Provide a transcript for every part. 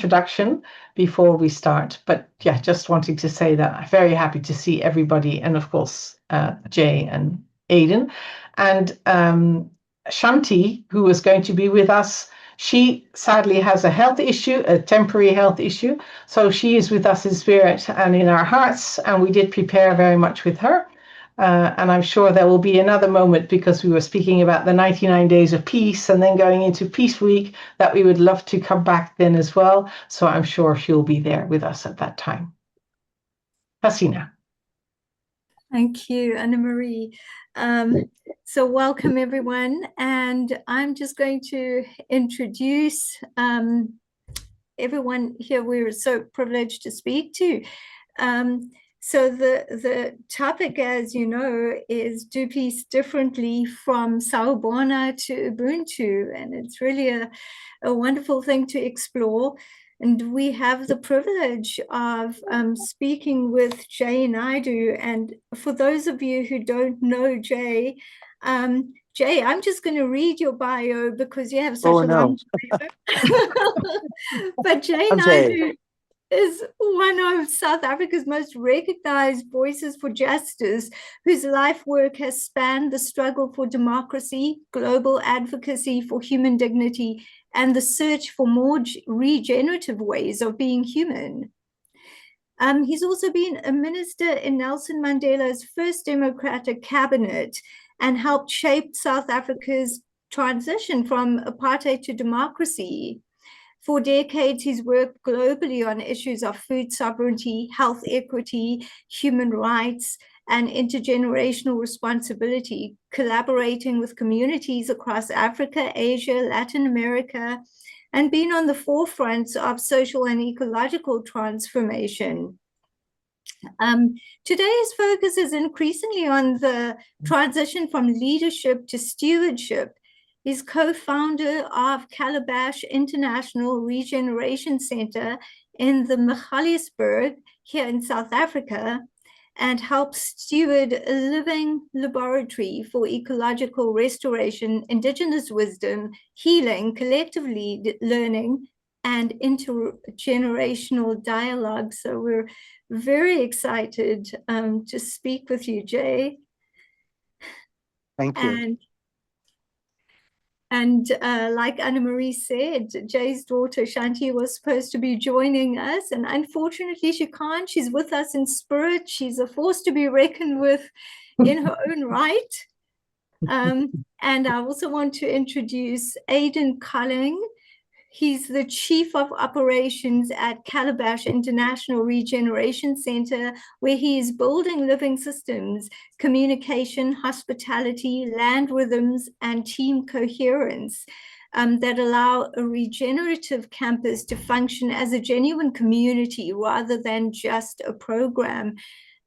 introduction before we start. But yeah, just wanting to say that I'm very happy to see everybody, and of course, Jay and Aiden. And Shanti, who is going to be with us, she sadly has a health issue, a temporary health issue. So she is with us in spirit and in our hearts, and we did prepare very much with her. And I'm sure there will be another moment, because we were speaking about the 99 days of peace and then going into Peace Week, that we would love to come back then as well. So I'm sure she'll be there with us at that time. Haseena. Thank you, Anne-Marie. So welcome, everyone. And I'm just going to introduce everyone here we're so privileged to speak to. So the topic, as you know, is do peace differently from Sawubona to Ubuntu. And it's really a wonderful thing to explore. And we have the privilege of speaking with Jay Naidoo. And for those of you who don't know Jay, Jay, I'm just going to read your bio because you have such a long bio. But Jay Naidoo is one of South Africa's most recognized voices for justice, whose life work has spanned the struggle for democracy, global advocacy for human dignity, and the search for more regenerative ways of being human. He's also been a minister in Nelson Mandela's first democratic cabinet and helped shape South Africa's transition from apartheid to democracy. For decades, he's worked globally on issues of food sovereignty, health equity, human rights, and intergenerational responsibility, collaborating with communities across Africa, Asia, Latin America, and been on the forefront of social and ecological transformation. Today's focus is increasingly on the transition from leadership to stewardship. He's co-founder of Calabash International Regeneration Center in the Magaliesburg here in South Africa, and helps steward a living laboratory for ecological restoration, indigenous wisdom, healing, collectively learning, and intergenerational dialogue. So we're very excited to speak with you, Jay. Thank you. And like Anne-Marie said, Jay's daughter Shanti was supposed to be joining us, and unfortunately she can't. She's with us in spirit. She's a force to be reckoned with in her own right. And I also want to introduce Aiden Colling. He's the Chief of Operations at Calabash International Regeneration Center, where he is building living systems, communication, hospitality, land rhythms, and team coherence that allow a regenerative campus to function as a genuine community rather than just a program.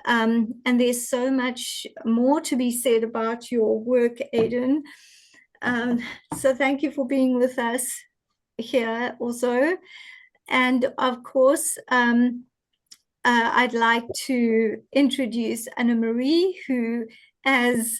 And there's so much more to be said about your work, Aiden. So thank you for being with us here also. And of course, I'd like to introduce Anne-Marie, who, as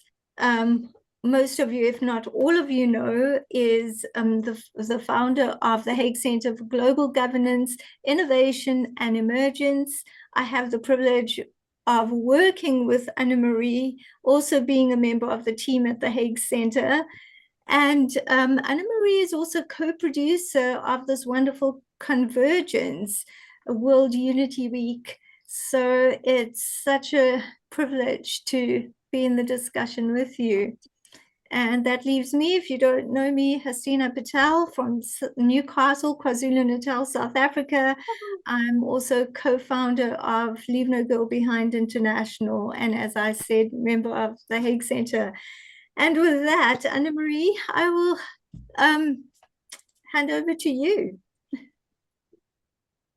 most of you, if not all of you know, is the founder of the Hague Center for Global Governance, Innovation and Emergence. I have the privilege of working with Anne-Marie, also being a member of the team at the Hague Center. And Anne-Marie is also co-producer of this wonderful Convergence, a World Unity Week. So it's such a privilege to be in the discussion with you. And that leaves me, if you don't know me, Haseena Patel from Newcastle, KwaZulu-Natal, South Africa. I'm also co-founder of Leave No Girl Behind International, and as I said, member of the Hague Center. And with that, Anne-Marie, I will hand over to you.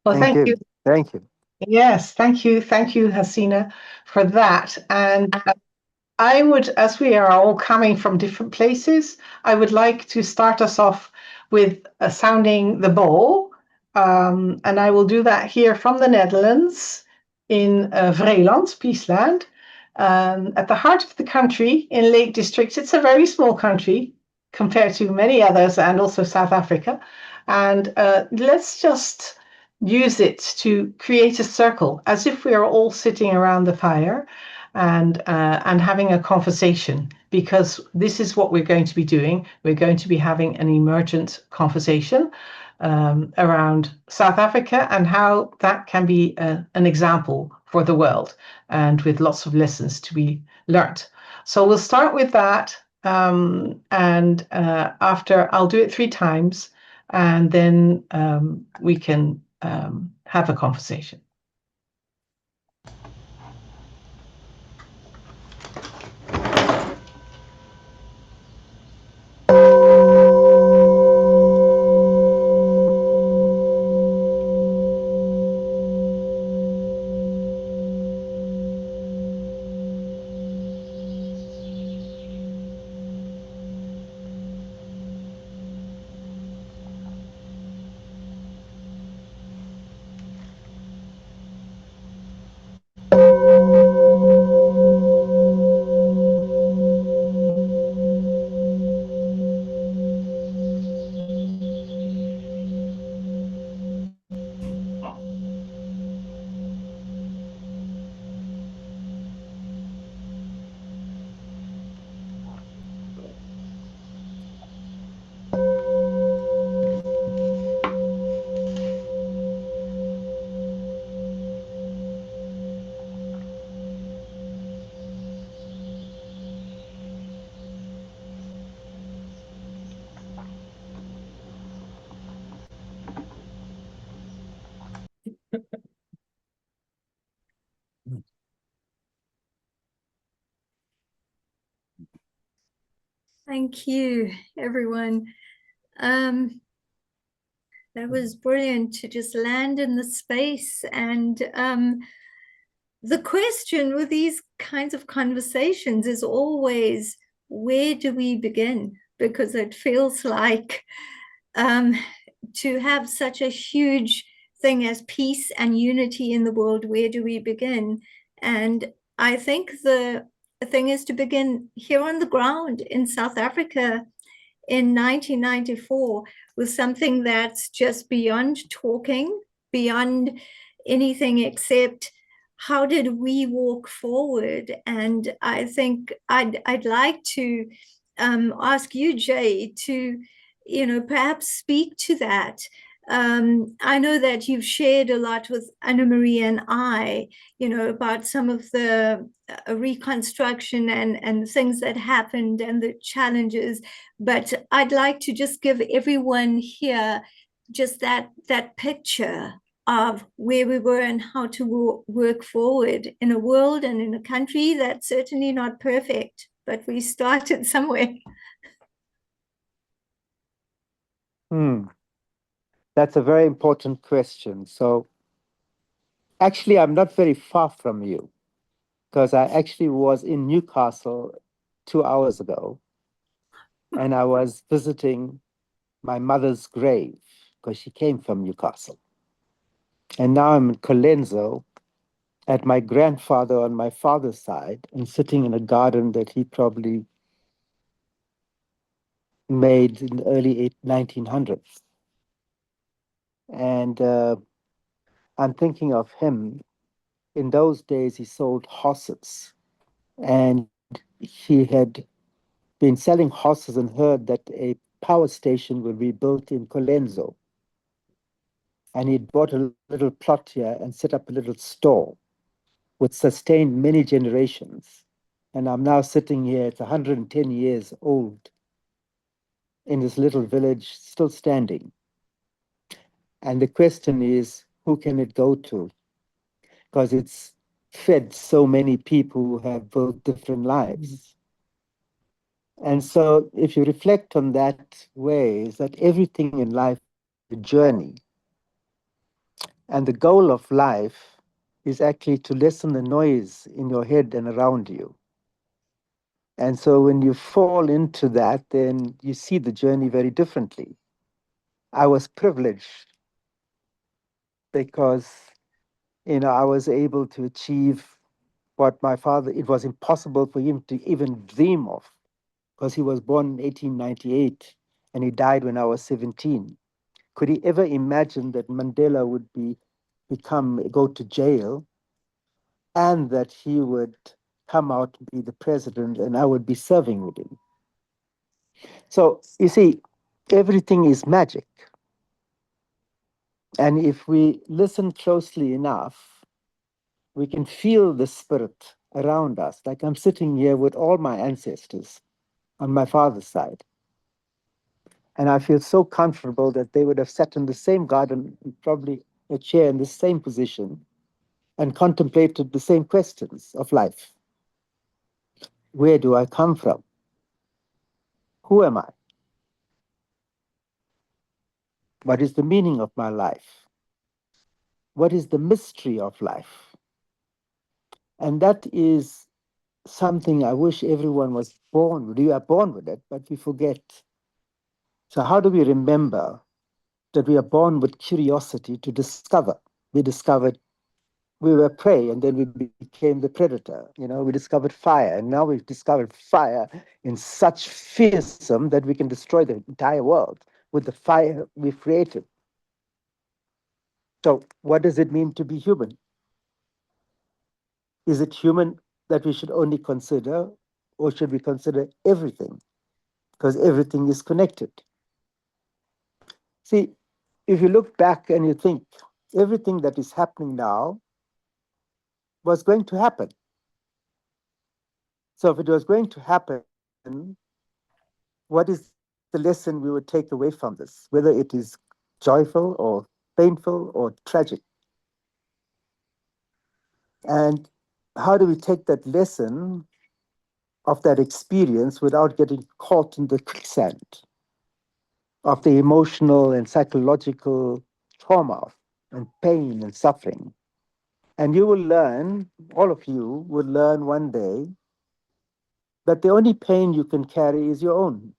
Well, thank you. Thank you. Yes, thank you. Thank you, Haseena, for that. And I would, as we are all coming from different places, I would like to start us off with sounding the bowl. And I will do that here from the Netherlands in Vreeland, Peaceland. At the heart of the country in Lake District. It's a very small country compared to many others, and also South Africa. And let's just use it to create a circle, as if we are all sitting around the fire and having a conversation, because this is what we're going to be doing. We're going to be having an emergent conversation around South Africa and how that can be an example for the world, and with lots of lessons to be learned. So we'll start with that, and after I'll do it 3 times, and then we can have a conversation. Thank you, everyone. That was brilliant to just land in the space. And the question with these kinds of conversations is always, where do we begin? Because it feels like to have such a huge thing as peace and unity in the world, where do we begin? And I think the thing is to begin here on the ground in South Africa in 1994 with something that's just beyond talking, beyond anything except how did we walk forward? And I think I'd like to ask you, Jay, to perhaps speak to that. I know that you've shared a lot with Anne-Marie and I, about some of the reconstruction and things that happened and the challenges. But I'd like to just give everyone here just that picture of where we were and how to work forward in a world and in a country that's certainly not perfect, but we started somewhere. That's a very important question. So actually, I'm not very far from you, because I actually was in Newcastle 2 hours ago, and I was visiting my mother's grave because she came from Newcastle. And now I'm in Colenso at my grandfather on my father's side and sitting in a garden that he probably made in the early 1900s. And I'm thinking of him. In those days, he sold horses, and he had been selling horses and heard that a power station would be built in Colenso. And he'd bought a little plot here and set up a little store, which sustained many generations. And I'm now sitting here, it's 110 years old, in this little village, still standing. And the question is, who can it go to? Because it's fed so many people who have built different lives. And so if you reflect on that way, is that everything in life is a journey. And the goal of life is actually to lessen the noise in your head and around you. And so when you fall into that, then you see the journey very differently. I was privileged because, I was able to achieve what my father, it was impossible for him to even dream of, because he was born in 1898 and he died when I was 17. Could he ever imagine that Mandela would go to jail, and that he would come out to be the president and I would be serving with him? So you see, everything is magic. And if we listen closely enough, we can feel the spirit around us. Like I'm sitting here with all my ancestors on my father's side. And I feel so comfortable that they would have sat in the same garden, probably a chair in the same position, and contemplated the same questions of life. Where do I come from? Who am I? What is the meaning of my life? What is the mystery of life? And that is something I wish everyone was born with. We are born with it, but we forget. So how do we remember that we are born with curiosity to discover? We discovered we were prey, and then we became the predator. We discovered fire, and now we've discovered fire in such fearsome that we can destroy the entire world with the fire we've created. So what does it mean to be human? Is it human that we should only consider, or should we consider everything? Because everything is connected. See, if you look back and you think everything that is happening now was going to happen. So if it was going to happen, what is the lesson we would take away from this, whether it is joyful or painful or tragic? And how do we take that lesson of that experience without getting caught in the quicksand of the emotional and psychological trauma and pain and suffering? And you will learn, all of you will learn one day, that the only pain you can carry is your own,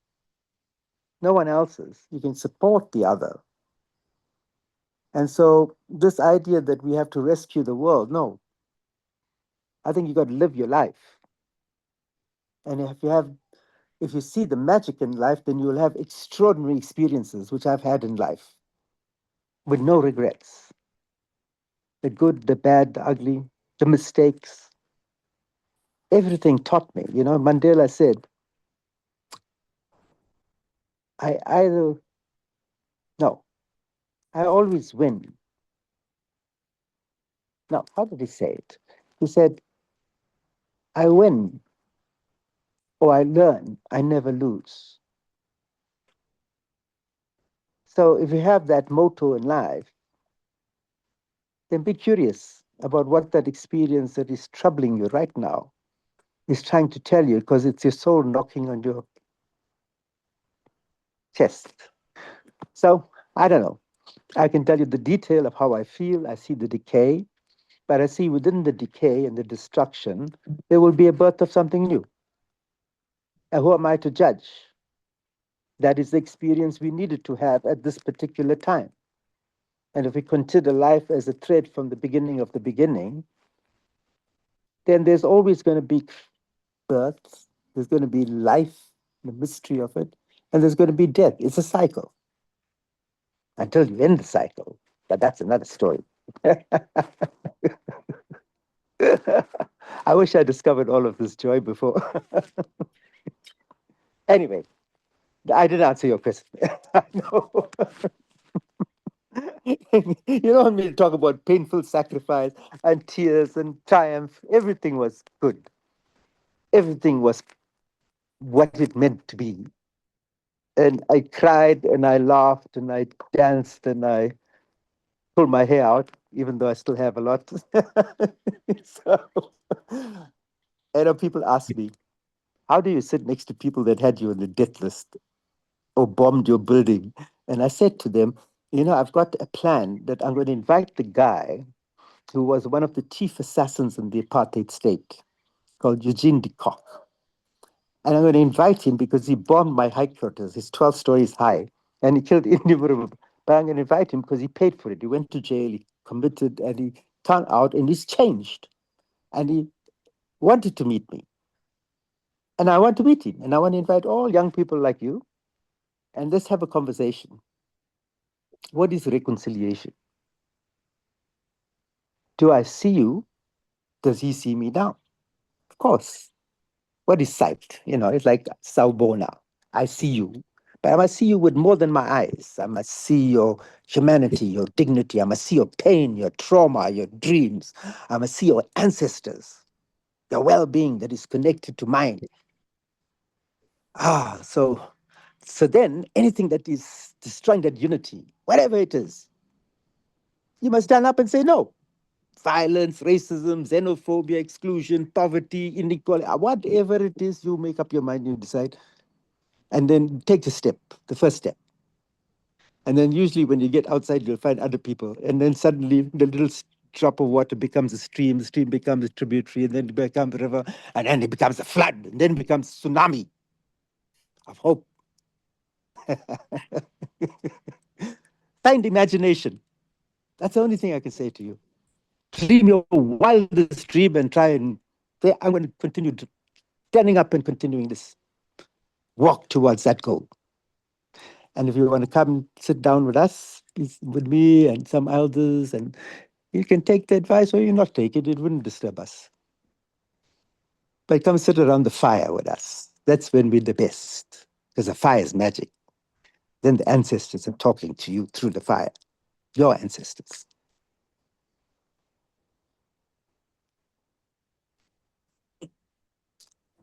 no one else's. You can support the other. And so this idea that we have to rescue the world, no. I think you got to live your life. And if you see the magic in life, then you'll have extraordinary experiences, which I've had in life, with no regrets. The good, the bad, the ugly, the mistakes. Everything taught me. Mandela said, no, I always win. No, how did he say it? He said, I win, or I learn, I never lose. So if you have that motto in life, then be curious about what that experience that is troubling you right now is trying to tell you, because it's your soul knocking on your chest. So I don't know. I can tell you the detail of how I feel. I see the decay, but I see within the decay and the destruction, there will be a birth of something new. And who am I to judge? That is the experience we needed to have at this particular time. And if we consider life as a thread from the beginning of the beginning, then there's always going to be birth, there's going to be life, the mystery of it, and there's going to be death. It's a cycle until you end the cycle. But that's another story. I wish I discovered all of this joy before. Anyway, I did answer your question. I know. You don't want me to talk about painful sacrifice and tears and triumph. Everything was good. Everything was what it meant to be. And I cried and I laughed and I danced and I pulled my hair out, even though I still have a lot. So, I know people ask me, how do you sit next to people that had you on the death list or bombed your building? And I said to them, I've got a plan that I'm going to invite the guy who was one of the chief assassins in the apartheid state, called Eugene de Kock. And I'm going to invite him because he bombed my headquarters. It's 12 stories high, and he killed innumerable. But I'm going to invite him because he paid for it. He went to jail, he committed, and he turned out, and he's changed. And he wanted to meet me. And I want to meet him. And I want to invite all young people like you, and let's have a conversation. What is reconciliation? Do I see you? Does he see me now? Of course. What is sight? It's like Sawubona. I see you. But I must see you with more than my eyes. I must see your humanity, your dignity. I must see your pain, your trauma, your dreams. I must see your ancestors, your well-being that is connected to mine. So then anything that is destroying that unity, whatever it is, you must stand up and say no. Violence, racism, xenophobia, exclusion, poverty, inequality, whatever it is, you make up your mind, you decide, and then take the step, the first step. And then usually when you get outside, you'll find other people. And then suddenly the little drop of water becomes a stream, the stream becomes a tributary, and then it becomes a river, and then it becomes a flood, and then it becomes tsunami of hope. Find imagination. That's the only thing I can say to you. Dream your wildest dream and try and say, I'm going to continue standing up and continuing this walk towards that goal. And if you want to come sit down with us, with me and some elders, and you can take the advice or you not take it, it wouldn't disturb us. But come sit around the fire with us. That's when we're the best, because the fire is magic. Then the ancestors are talking to you through the fire, your ancestors.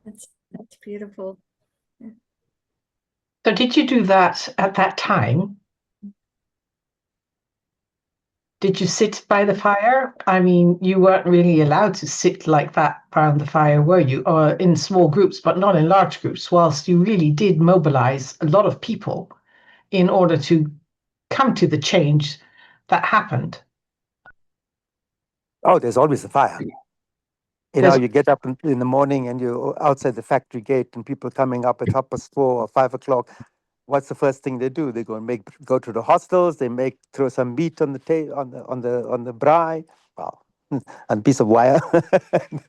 That's beautiful. Yeah. So did you do that at that time? Did you sit by the fire? I mean, you weren't really allowed to sit like that around the fire, were you? Or in small groups, but not in large groups, whilst you really did mobilize a lot of people in order to come to the change that happened. Oh, there's always a fire. There's- You get up in the morning and you're outside the factory gate and people coming up at 4:30 or 5 o'clock. What's the first thing they do? They go to the hostels. They throw some meat on the braai, well, on a piece of wire,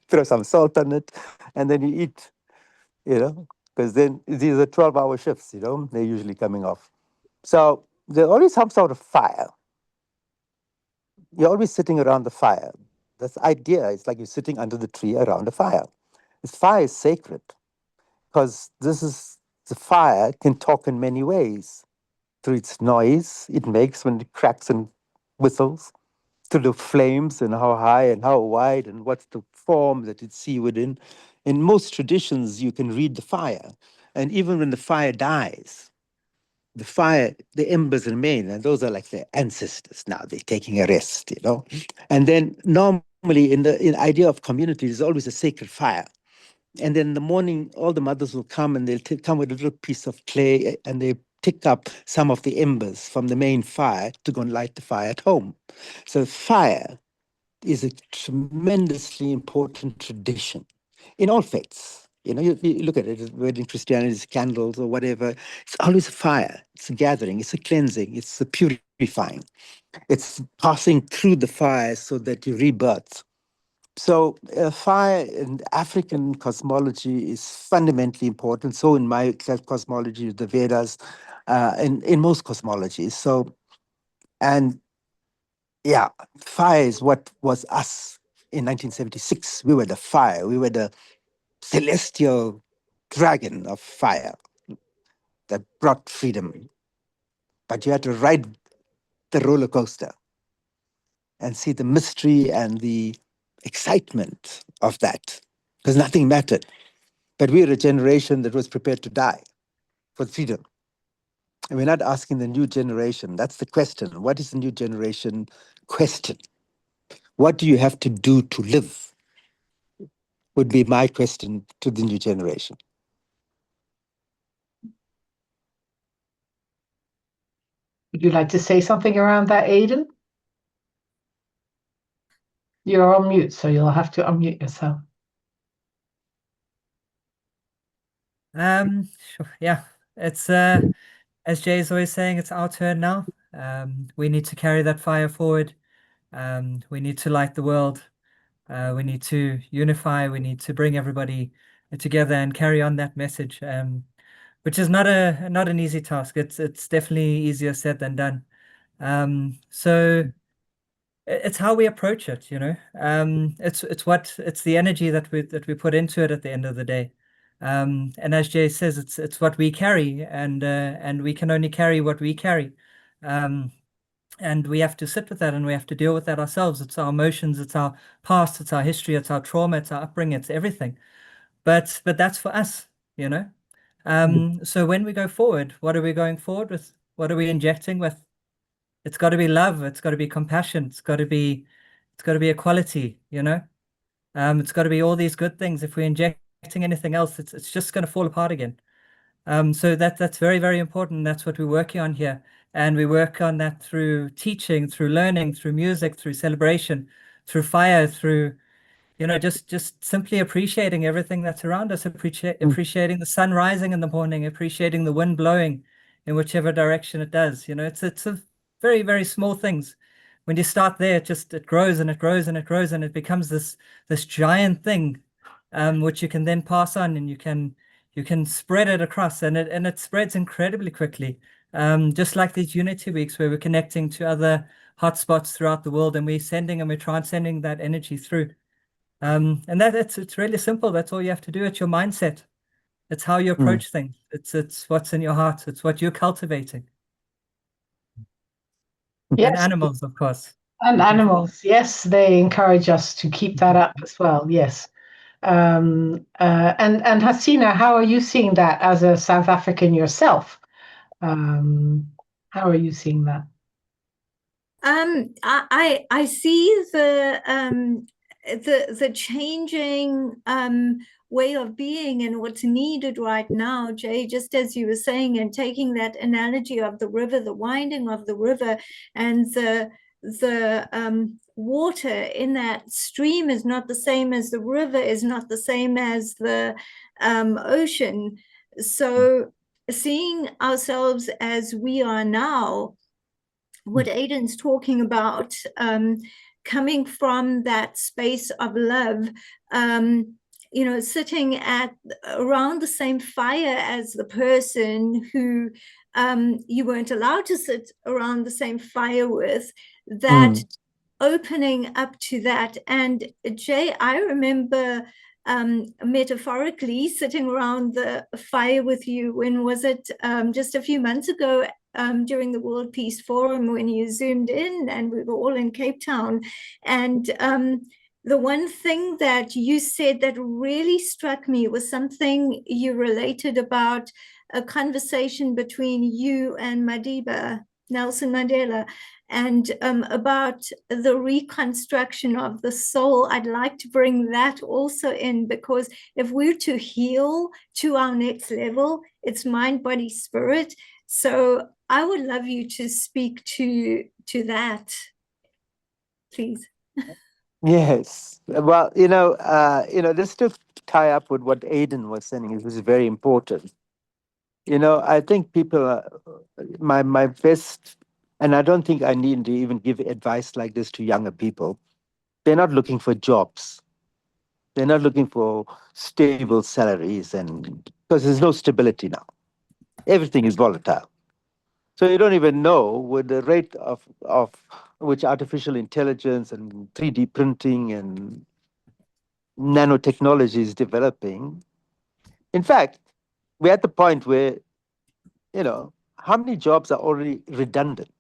throw some salt on it, and then you eat. Because then these are 12-hour shifts. They're usually coming off. So there's always some sort of fire. You're always sitting around the fire. This idea is like you're sitting under the tree around a fire. This fire is sacred because the fire can talk in many ways through its noise it makes when it cracks and whistles, through the flames and how high and how wide and what's the form that it see within. In most traditions, you can read the fire. And even when the fire dies, the embers remain, and those are like their ancestors now. They're taking a rest, And then normally in the idea of community, there's always a sacred fire. And then in the morning, all the mothers will come and they'll come with a little piece of clay and they pick up some of the embers from the main fire to go and light the fire at home. So fire is a tremendously important tradition in all faiths. You look at it, whether in Christianity, it's candles or whatever, it's always a fire. It's a gathering, it's a cleansing, it's a purifying. It's passing through the fire so that you rebirth. So fire in African cosmology is fundamentally important. So in my cosmology, the Vedas, in most cosmologies. And yeah, fire is what was us in 1976. We were the fire. We were the celestial dragon of fire that brought freedom. But you had to ride the roller coaster and see the mystery and the excitement of that, because nothing mattered. But we're a generation that was prepared to die for freedom. And we're not asking the new generation. That's the question. What is the new generation question? What do you have to do to live? Would be my question to the new generation. Would you like to say something around that, Aiden? You're on mute, so you'll have to unmute yourself. Sure, yeah, it's as Jay is always saying, it's our turn now. We need to carry that fire forward. We need to light the world. We need to unify. We need to bring everybody together and carry on that message, which is not an easy task. It's definitely easier said than done. So it's how we approach it, you know. It's the energy that we put into it at the end of the day. And as Jay says, it's what we carry, and we can only carry what we carry. And we have to sit with that, and we have to deal with that ourselves. It's our emotions, it's our past, it's our history, it's our trauma, it's our upbringing, it's everything. But that's for us, you know. So when we go forward, what are we going forward with? What are we injecting with? It's got to be love. It's got to be compassion. It's got to be equality, you know. It's got to be all these good things. If we're injecting anything else, it's just going to fall apart again. So that's very, very important. That's what we're working on here. And we work on that through teaching, through learning, through music, through celebration, through fire, through, you know, just simply appreciating everything that's around us, appreciating the sun rising in the morning, appreciating the wind blowing in whichever direction it does. You know, it's a very, very small things. When you start there, it grows and it grows and it grows, and it becomes this giant thing, which you can then pass on, and you can spread it across, and it spreads incredibly quickly. Just like these Unity Weeks, where we're connecting to other hotspots throughout the world, and we're transcending that energy through. And it's really simple. That's all you have to do. It's your mindset. It's how you approach things. It's what's in your heart. It's what you're cultivating. Yes. And animals, of course. And animals, yes, they encourage us to keep that up as well. Yes. And Haseena, how are you seeing that as a South African yourself? How are you seeing that? I see the changing way of being and what's needed right now, Jay, just as you were saying, and taking that analogy of the river, the winding of the river, and the water in that stream is not the same as the river, is not the same as the ocean. So seeing ourselves as we are now, what Aiden's talking about, coming from that space of love, you know, sitting around the same fire as the person who you weren't allowed to sit around the same fire with, that opening up to that. And Jay, I remember metaphorically sitting around the fire with you. When was it? Just a few months ago, during the World Peace Forum, when you zoomed in and we were all in Cape Town. And the one thing that you said that really struck me was something you related about a conversation between you and Madiba, Nelson Mandela, and about the reconstruction of the soul. I'd like to bring that also in, because if we're to heal to our next level, it's mind, body, spirit. So I would love you to speak to that, please. Yes. Well, just to tie up with what Aiden was saying, it was very important. You know, I think people, my best, and I don't think I need to even give advice like this to younger people. They're not looking for jobs. They're not looking for stable salaries, and because there's no stability now. Everything is volatile. So you don't even know with the rate of which artificial intelligence and 3D printing and nanotechnology is developing. In fact, we're at the point where, how many jobs are already redundant?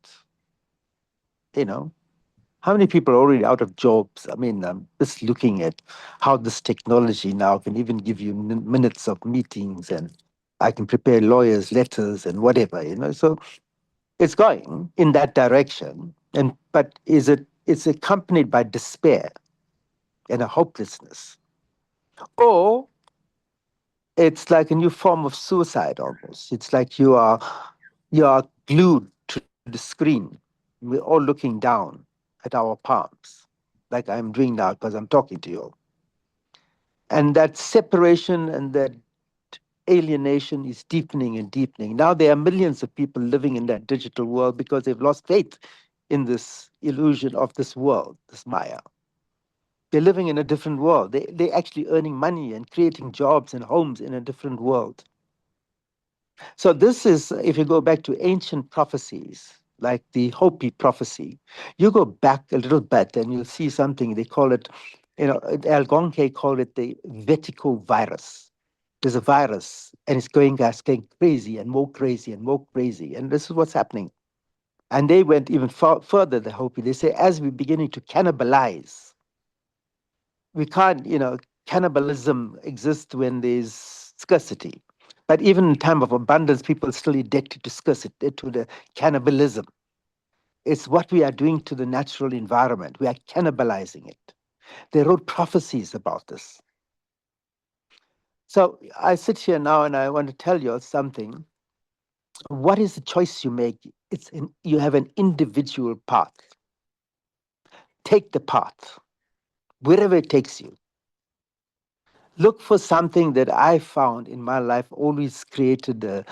How many people are already out of jobs? I mean, I'm just looking at how this technology now can even give you minutes of meetings, and I can prepare lawyers' letters and whatever, So it's going in that direction, but it's accompanied by despair and a hopelessness, or it's like a new form of suicide almost. It's like you are glued to the screen. We're all looking down at our palms, like I'm doing now because I'm talking to you. And that separation and that alienation is deepening and deepening. Now there are millions of people living in that digital world because they've lost faith in this illusion of this world, this Maya. They're living in a different world. They're actually earning money and creating jobs and homes in a different world. So this is, if you go back to ancient prophecies, like the Hopi prophecy, you go back a little bit and you'll see something. They call it, Algonquin called it the vertical virus. There's a virus and it's going crazy and more crazy and more crazy. And this is what's happening. And they went even further, the Hopi. They say, as we're beginning to cannibalize, we can't, cannibalism exists when there's scarcity. But even in time of abundance, people are still addicted to scarcity, to the cannibalism. It's what we are doing to the natural environment. We are cannibalizing it. They wrote prophecies about this. So I sit here now and I want to tell you something. What is the choice you make? You have an individual path. Take the path, wherever it takes you. Look for something that I found in my life always created a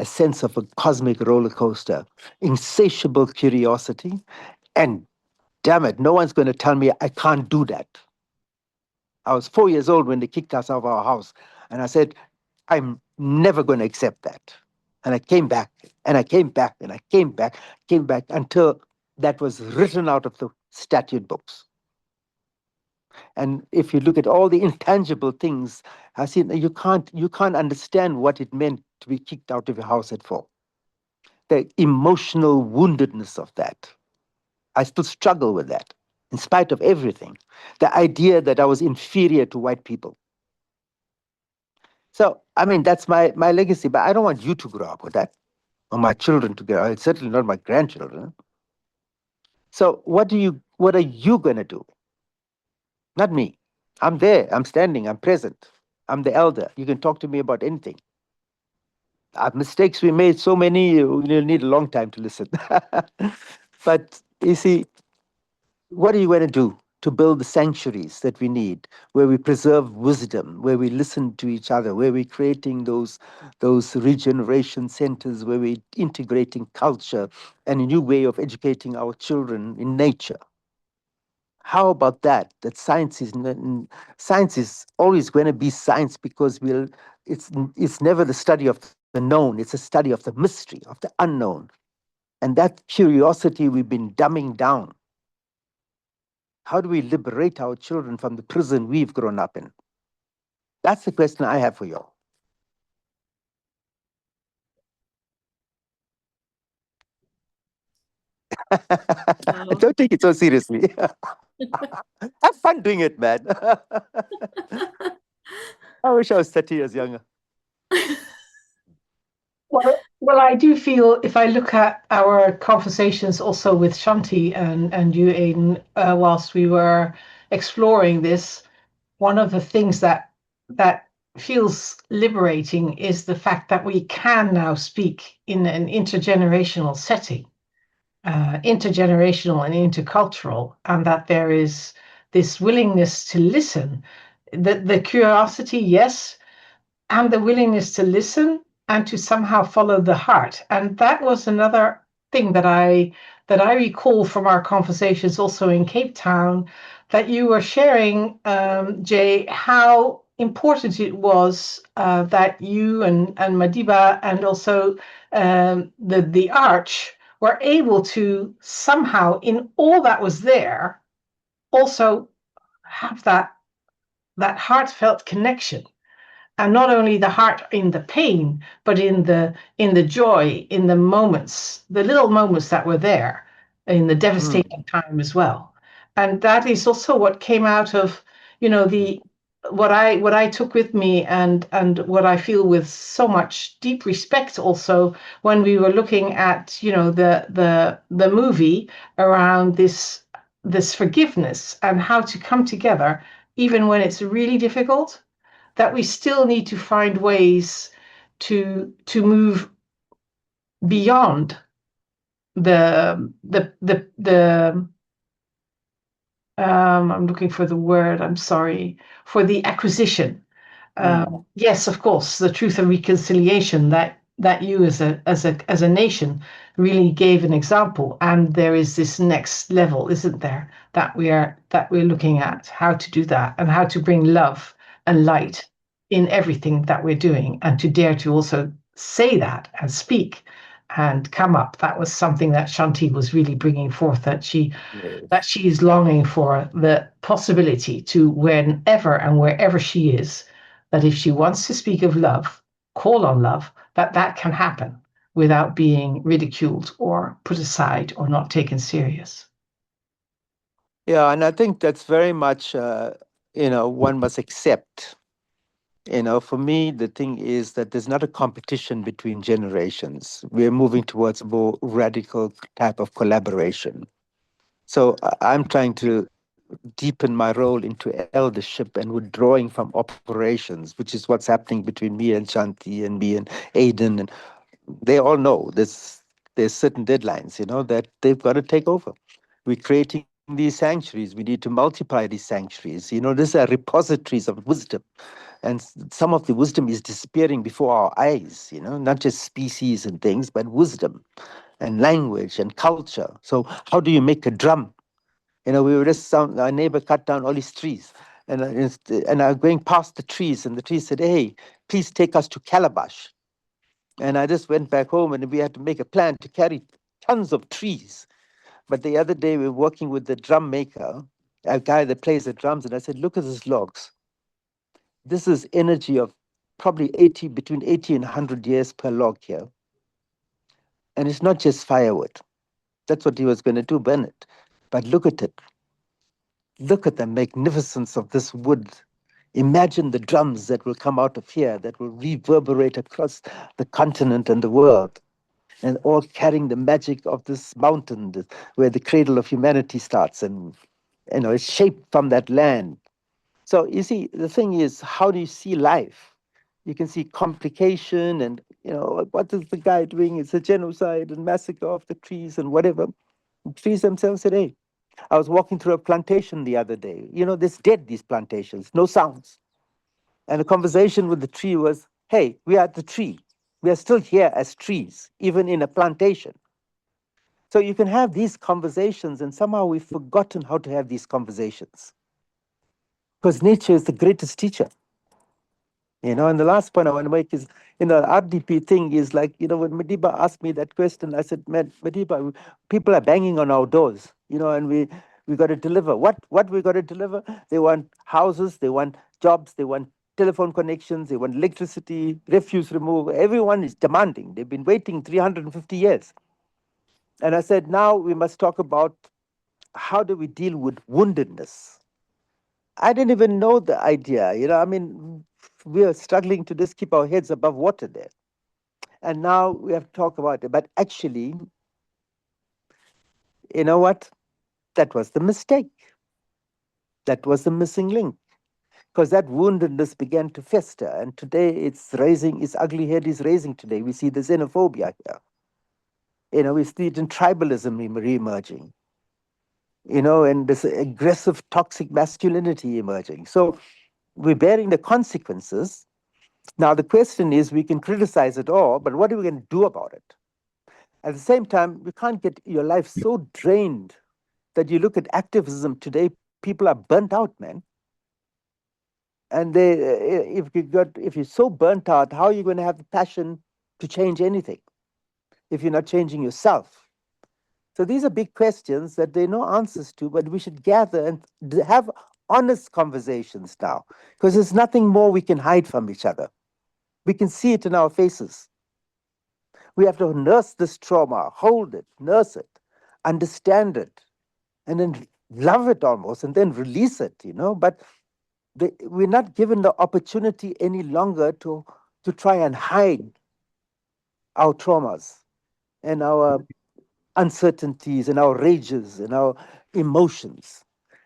sense of a cosmic roller coaster, insatiable curiosity, and damn it, no one's going to tell me I can't do that. I was 4 years old when they kicked us out of our house, and I said, I'm never going to accept that. And I came back, and I came back, and I came back until that was written out of the statute books. And if you look at all the intangible things, Haseena, you can't understand what it meant to be kicked out of your house at 4. The emotional woundedness of that. I still struggle with that, in spite of everything. The idea that I was inferior to white people. So, I mean, that's my legacy, but I don't want you to grow up with that, or my children to grow up, certainly not my grandchildren. So what are you going to do? Not me. I'm there, I'm standing, I'm present. I'm the elder. You can talk to me about anything. Mistakes we made, so many, you'll need a long time to listen. But you see, what are you going to do to build the sanctuaries that we need, where we preserve wisdom, where we listen to each other, where we're creating those regeneration centers, where we're integrating culture and a new way of educating our children in nature? How about that? That science is always going to be science, because it's never the study of the known, it's a study of the mystery, of the unknown. And that curiosity we've been dumbing down. How do we liberate our children from the prison we've grown up in? That's the question I have for you. Don't take it so seriously. Have fun doing it, man. I wish I was 30 years younger. Well, I do feel, if I look at our conversations also with Shanti and you, Aiden, whilst we were exploring this, one of the things that feels liberating is the fact that we can now speak in an intergenerational setting, intergenerational and intercultural, and that there is this willingness to listen, the curiosity, yes, and the willingness to listen and to somehow follow the heart. And that was another thing that I recall from our conversations also in Cape Town, that you were sharing, Jay, how important it was that you and Madiba and also the Arch were able to somehow, in all that was there, also have that heartfelt connection. And not only the heart in the pain, but in the joy, in the moments, the little moments that were there, in the devastating time as well. And that is also what came out of, what I took with me, and what I feel with so much deep respect also, when we were looking at, the movie around this forgiveness and how to come together even when it's really difficult, that we still need to find ways to move beyond the I'm looking for the word, I'm sorry, for the acquisition. Yes, of course, the truth and reconciliation that you as a nation really gave an example. And there is this next level, isn't there, that we're looking at, how to do that and how to bring love and light in everything that we're doing, and to dare to also say that and speak and come up. That was something that Shanti was really bringing forth, that she is longing for the possibility to, whenever and wherever she is, that if she wants to speak of love, call on love, that can happen without being ridiculed or put aside or not taken serious. Yeah, and I think that's very much, one must accept. For me, the thing is that there's not a competition between generations. We're moving towards a more radical type of collaboration. So I'm trying to deepen my role into eldership and withdrawing from operations, which is what's happening between me and Shanti and me and Aiden. And they all know there's certain deadlines, that they've got to take over. We're creating these sanctuaries. We need to multiply these sanctuaries. These are repositories of wisdom. And some of the wisdom is disappearing before our eyes, not just species and things, but wisdom and language and culture. So how do you make a drum? We were just, our neighbor cut down all his trees. And I'm going past the trees, and the tree said, "Hey, please take us to Calabash." And I just went back home, and we had to make a plan to carry tons of trees. But the other day, we were working with the drum maker, a guy that plays the drums, and I said, "Look at these logs. This is energy of probably between 80 and 100 years per log here. And it's not just firewood." That's what he was going to do, burn it. But look at it. Look at the magnificence of this wood. Imagine the drums that will come out of here that will reverberate across the continent and the world, and all carrying the magic of this mountain where the cradle of humanity starts, and it's shaped from that land. So you see, the thing is, how do you see life? You can see complication and, what is the guy doing? It's a genocide and massacre of the trees and whatever. The trees themselves said, "Hey," I was walking through a plantation the other day. There's dead, these plantations, no sounds. And the conversation with the tree was, "Hey, we are the tree. We are still here as trees, even in a plantation." So you can have these conversations, and somehow we've forgotten how to have these conversations. Because nature is the greatest teacher. And the last point I want to make is, RDP thing is like, when Madiba asked me that question, I said, "Man, Madiba, people are banging on our doors, and we got to deliver. What we got to deliver? They want houses, they want jobs, they want telephone connections, they want electricity, refuse removal. Everyone is demanding. They've been waiting 350 years. And I said, now we must talk about how do we deal with woundedness. I didn't even know the idea, we are struggling to just keep our heads above water there. And now we have to talk about it. But actually, you know what? That was the mistake. That was the missing link. Because that woundedness began to fester. And today it's raising, its ugly head is raising today. We see the xenophobia here. We see it in tribalism re-emerging. And this aggressive, toxic masculinity emerging. So we're bearing the consequences. Now, the question is, we can criticize it all, but what are we going to do about it? At the same time, you can't get your life so drained that you look at activism today, people are burnt out, man. And if you're so burnt out, how are you going to have the passion to change anything if you're not changing yourself? So these are big questions that there are no answers to, but we should gather and have honest conversations now, because there's nothing more we can hide from each other. We can see it in our faces. We have to nurse this trauma, hold it, nurse it, understand it, and then love it almost, and then release it, But we're not given the opportunity any longer to try and hide our traumas and our uncertainties and our rages and our emotions.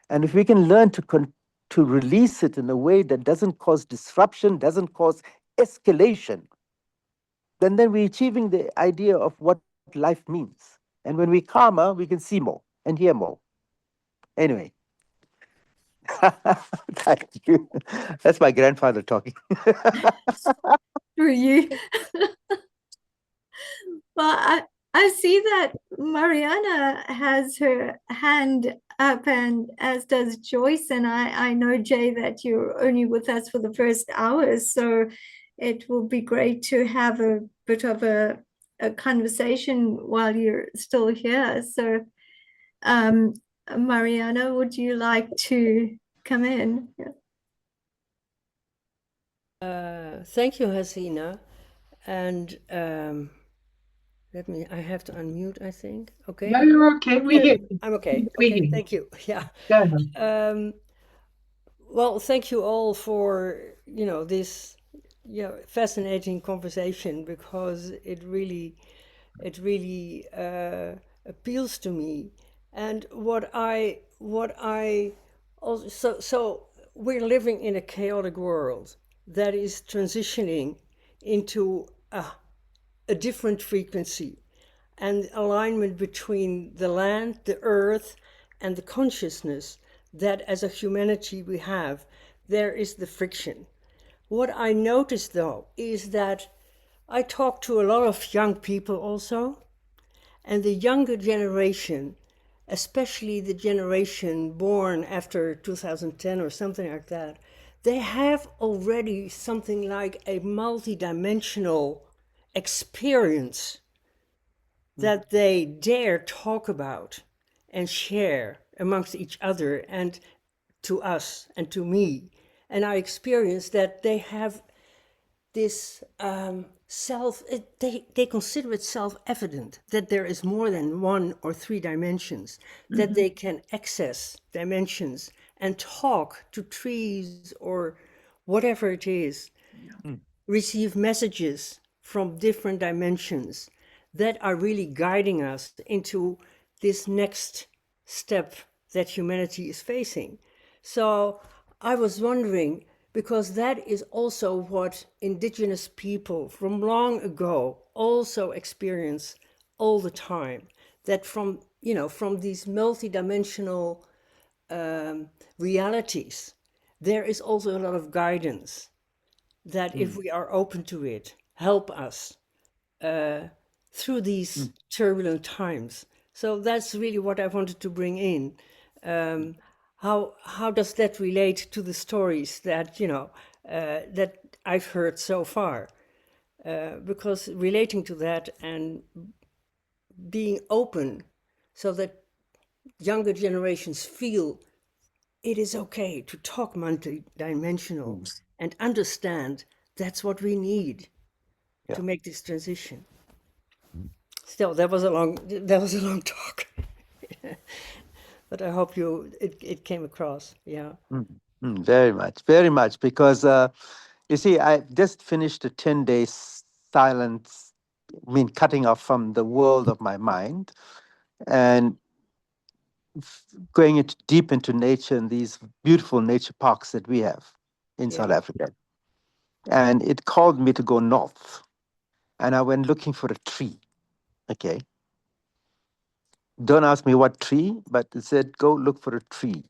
And if we can learn to release it in a way that doesn't cause disruption, doesn't cause escalation, then we're achieving the idea of what life means. And when we're calmer, we can see more and hear more. Anyway. Thank you. That's my grandfather talking. Through you. Well, I see that Mariana has her hand up, and as does Joyce. And I know, Jay, that you're only with us for the first hour, so it will be great to have a bit of a a conversation while you're still here. So, Mariana, would you like to come in? Thank you, Haseena. And I have to unmute, I think. Okay. No, you're okay. We hear you. I'm okay. We Okay, hear you. thank you. Yeah. Go ahead. Well, thank you all for, this, fascinating conversation, because it really appeals to me. And what I also, so we're living in a chaotic world that is transitioning into a different frequency, and alignment between the land, the earth, and the consciousness that as a humanity we have. There is the friction. What I noticed, though, is that I talk to a lot of young people also, and the younger generation, especially the generation born after 2010 or something like that, they have already something like a multidimensional experience that they dare talk about and share amongst each other and to us and to me. And I experience that they have this they consider it self-evident that there is more than 1 or 3 dimensions, that they can access dimensions and talk to trees or whatever it is, receive messages from different dimensions that are really guiding us into this next step that humanity is facing. So I was wondering, because that is also what indigenous people from long ago also experience all the time, that from these multidimensional realities, there is also a lot of guidance that, if we are open to it, help us through these turbulent times. So that's really what I wanted to bring in. How does that relate to the stories that that I've heard so far? Because relating to that and being open, so that younger generations feel it is okay to talk multi-dimensional and understand that's what we need to make this transition. Still, that was a long talk, but I hope it came across. Yeah. Very much, because you see, I just finished a 10-day silence, cutting off from the world of my mind and going deep into nature and these beautiful nature parks that we have in South Africa. And it called me to go north. And I went looking for a tree. Okay. Don't ask me what tree, but it said, go look for a tree.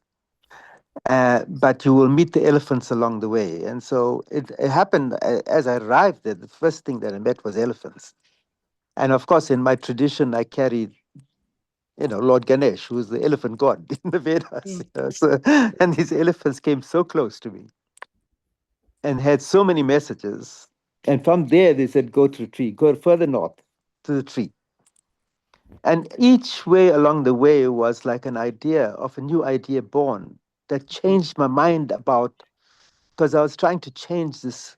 But you will meet the elephants along the way. And so it happened as I arrived there, the first thing that I met was elephants. And of course, in my tradition, I carried, Lord Ganesh, who is the elephant god in the Vedas. And these elephants came so close to me and had so many messages. And from there, they said, go to the tree, go further north to the tree. And each way along the way was like an idea of a new idea born that changed my mind about, because I was trying to change this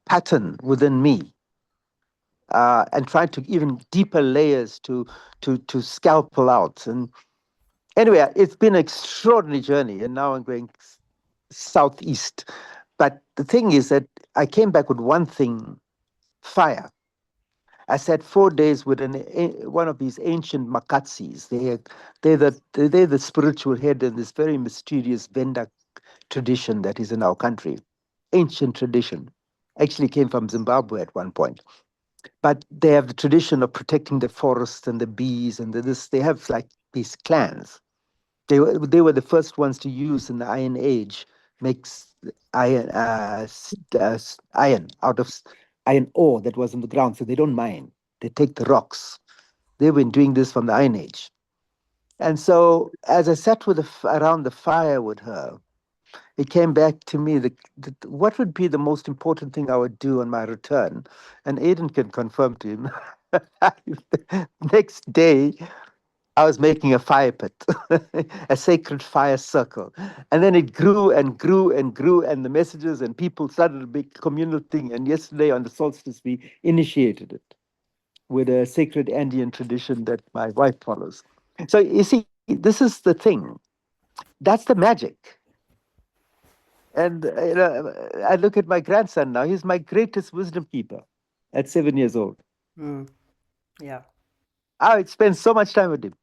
pattern within me and trying to even deeper layers to scalpel out. And anyway, it's been an extraordinary journey, and now I'm going southeast. But the thing is that I came back with one thing: fire. I sat 4 days with one of these ancient Makatsis. They're the spiritual head in this very mysterious Venda tradition that is in our country. Ancient tradition. Actually came from Zimbabwe at one point. But they have the tradition of protecting the forests and the bees and this. They have like these clans. They were the first ones to use in the Iron Age, makes iron iron out of iron ore that was in the ground, so they don't mine. They take the rocks. They've been doing this from the Iron Age. And so as I sat around the fire with her, it came back to me what would be the most important thing I would do on my return. And Aiden can confirm to him Next day, I was making a fire pit, a sacred fire circle. And then it grew and grew and grew, and the messages and people started a big communal thing. And yesterday on the solstice, we initiated it with a sacred Andean tradition that my wife follows. So you see, this is the thing. That's the magic. And I look at my grandson now. He's my greatest wisdom keeper at 7 years old. Yeah. I would spend so much time with him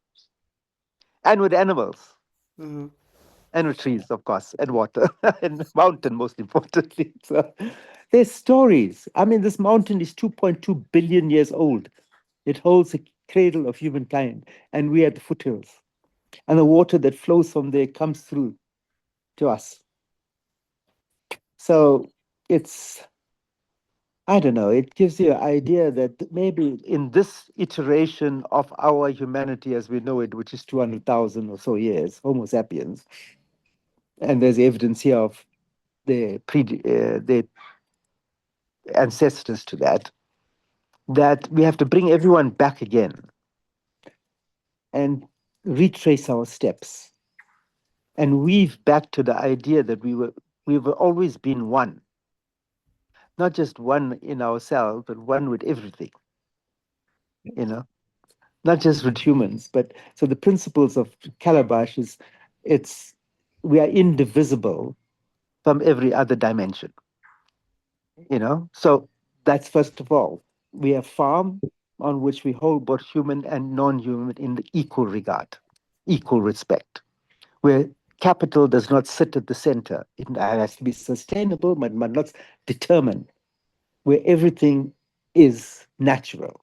and with animals. Mm-hmm. And with trees, of course, and water, and mountain, most importantly. So there's stories. I mean, this mountain is 2.2 billion years old. It holds a cradle of humankind, and we are the foothills. And the water that flows from there comes through to us. So it's, I don't know, it gives you an idea that maybe in this iteration of our humanity as we know it, which is 200,000 or so years, Homo sapiens, and there's evidence here of the ancestors to that, that we have to bring everyone back again and retrace our steps and weave back to the idea that we've always been one, not just one in ourselves, but one with everything, not just with humans. But so the principles of Calabash is we are indivisible from every other dimension, So that's first of all. We have farm on which we hold both human and non-human in the equal regard, equal respect, where capital does not sit at the center. It has to be sustainable, but not determined, where everything is natural.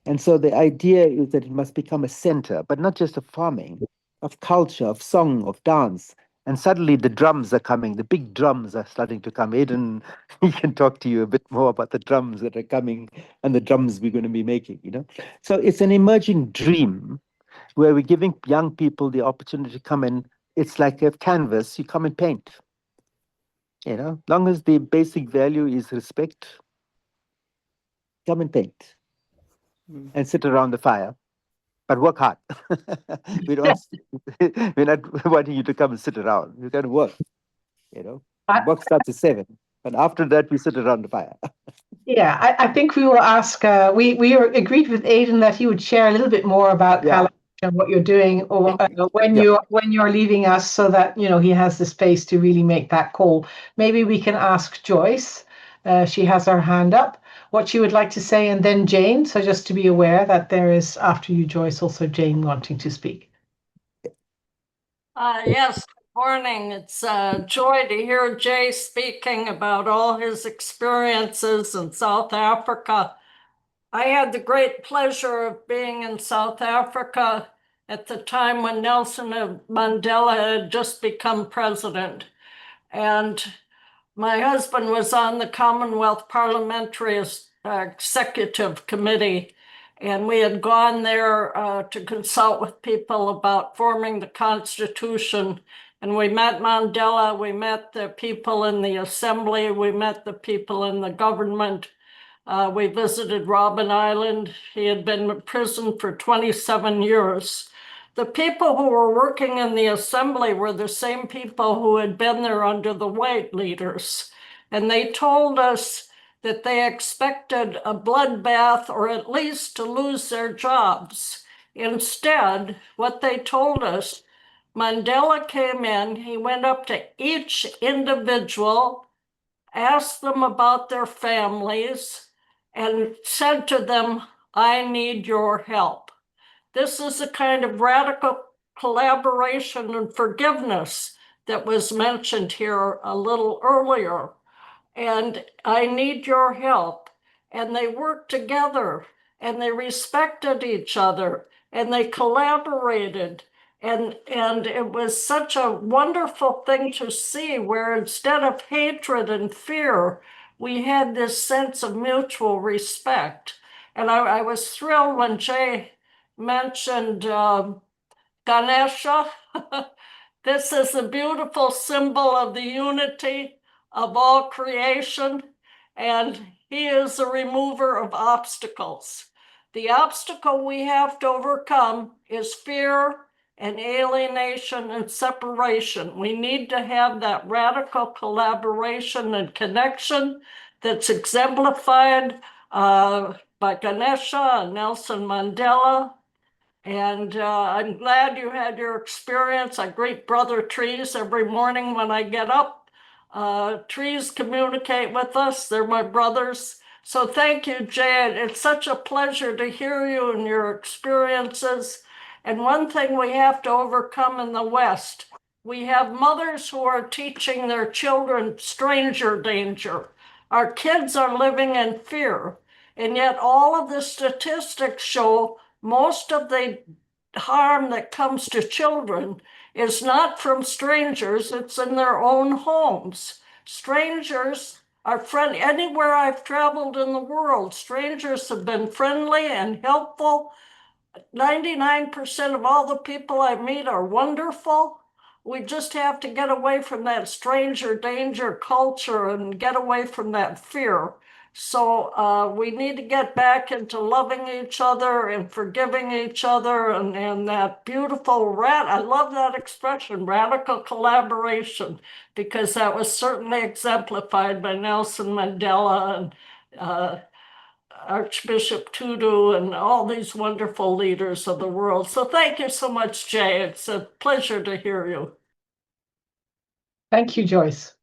And so the idea is that it must become a center, but not just of farming, of culture, of song, of dance. And suddenly the drums are coming, the big drums are starting to come. Aiden, he can talk to you a bit more about the drums that are coming and the drums we're going to be making, So it's an emerging dream where we're giving young people the opportunity to come in. It's like a canvas, you come and paint. Long as the basic value is respect, come and paint and sit around the fire. But work hard. we don't. We're not wanting you to come and sit around. You got to work. Work starts at 7, but after that we sit around the fire. Yeah, I think we will ask. We agreed with Aiden that he would share a little bit more about Calabash and what you're doing, or when you're leaving us, so that he has the space to really make that call. Maybe we can ask Joyce. She has her hand up. What she would like to say, and then Jane. So just to be aware that there is, after you, Joyce, also Jane wanting to speak. Yes, good morning. It's a joy to hear Jay speaking about all his experiences in South Africa. I had the great pleasure of being in South Africa at the time when Nelson Mandela had just become president. And my husband was on the Commonwealth Parliamentary Executive Committee, and we had gone there to consult with people about forming the Constitution. And we met Mandela, we met the people in the assembly, we met the people in the government. We visited Robben Island. He had been in prison for 27 years. The people who were working in the assembly were the same people who had been there under the white leaders. And they told us that they expected a bloodbath or at least to lose their jobs. Instead, what they told us, Mandela came in, he went up to each individual, asked them about their families, and said to them, I need your help. This is a kind of radical collaboration and forgiveness that was mentioned here a little earlier. And I need your help. And they worked together and they respected each other and they collaborated. And it was such a wonderful thing to see, where instead of hatred and fear, we had this sense of mutual respect. And I was thrilled when Jay mentioned Ganesha. This is a beautiful symbol of the unity of all creation, and he is a remover of obstacles. The obstacle we have to overcome is fear and alienation and separation. We need to have that radical collaboration and connection that's exemplified by Ganesha and Nelson Mandela. And I'm glad you had your experience. I greet brother trees every morning when I get up. Trees communicate with us. They're my brothers. So thank you, Jay. It's such a pleasure to hear you and your experiences. And one thing we have to overcome in the West, we have mothers who are teaching their children stranger danger. Our kids are living in fear. And yet all of the statistics show most of the harm that comes to children is not from strangers, it's in their own homes. Strangers are friendly. Anywhere I've traveled in the world, strangers have been friendly and helpful. 99% of all the people I meet are wonderful. We just have to get away from that stranger danger culture and get away from that fear. So we need to get back into loving each other and forgiving each other and that beautiful I love that expression, radical collaboration, because that was certainly exemplified by Nelson Mandela and Archbishop Tutu and all these wonderful leaders of the world. So thank you so much, Jay. It's a pleasure to hear you. Thank you, Joyce.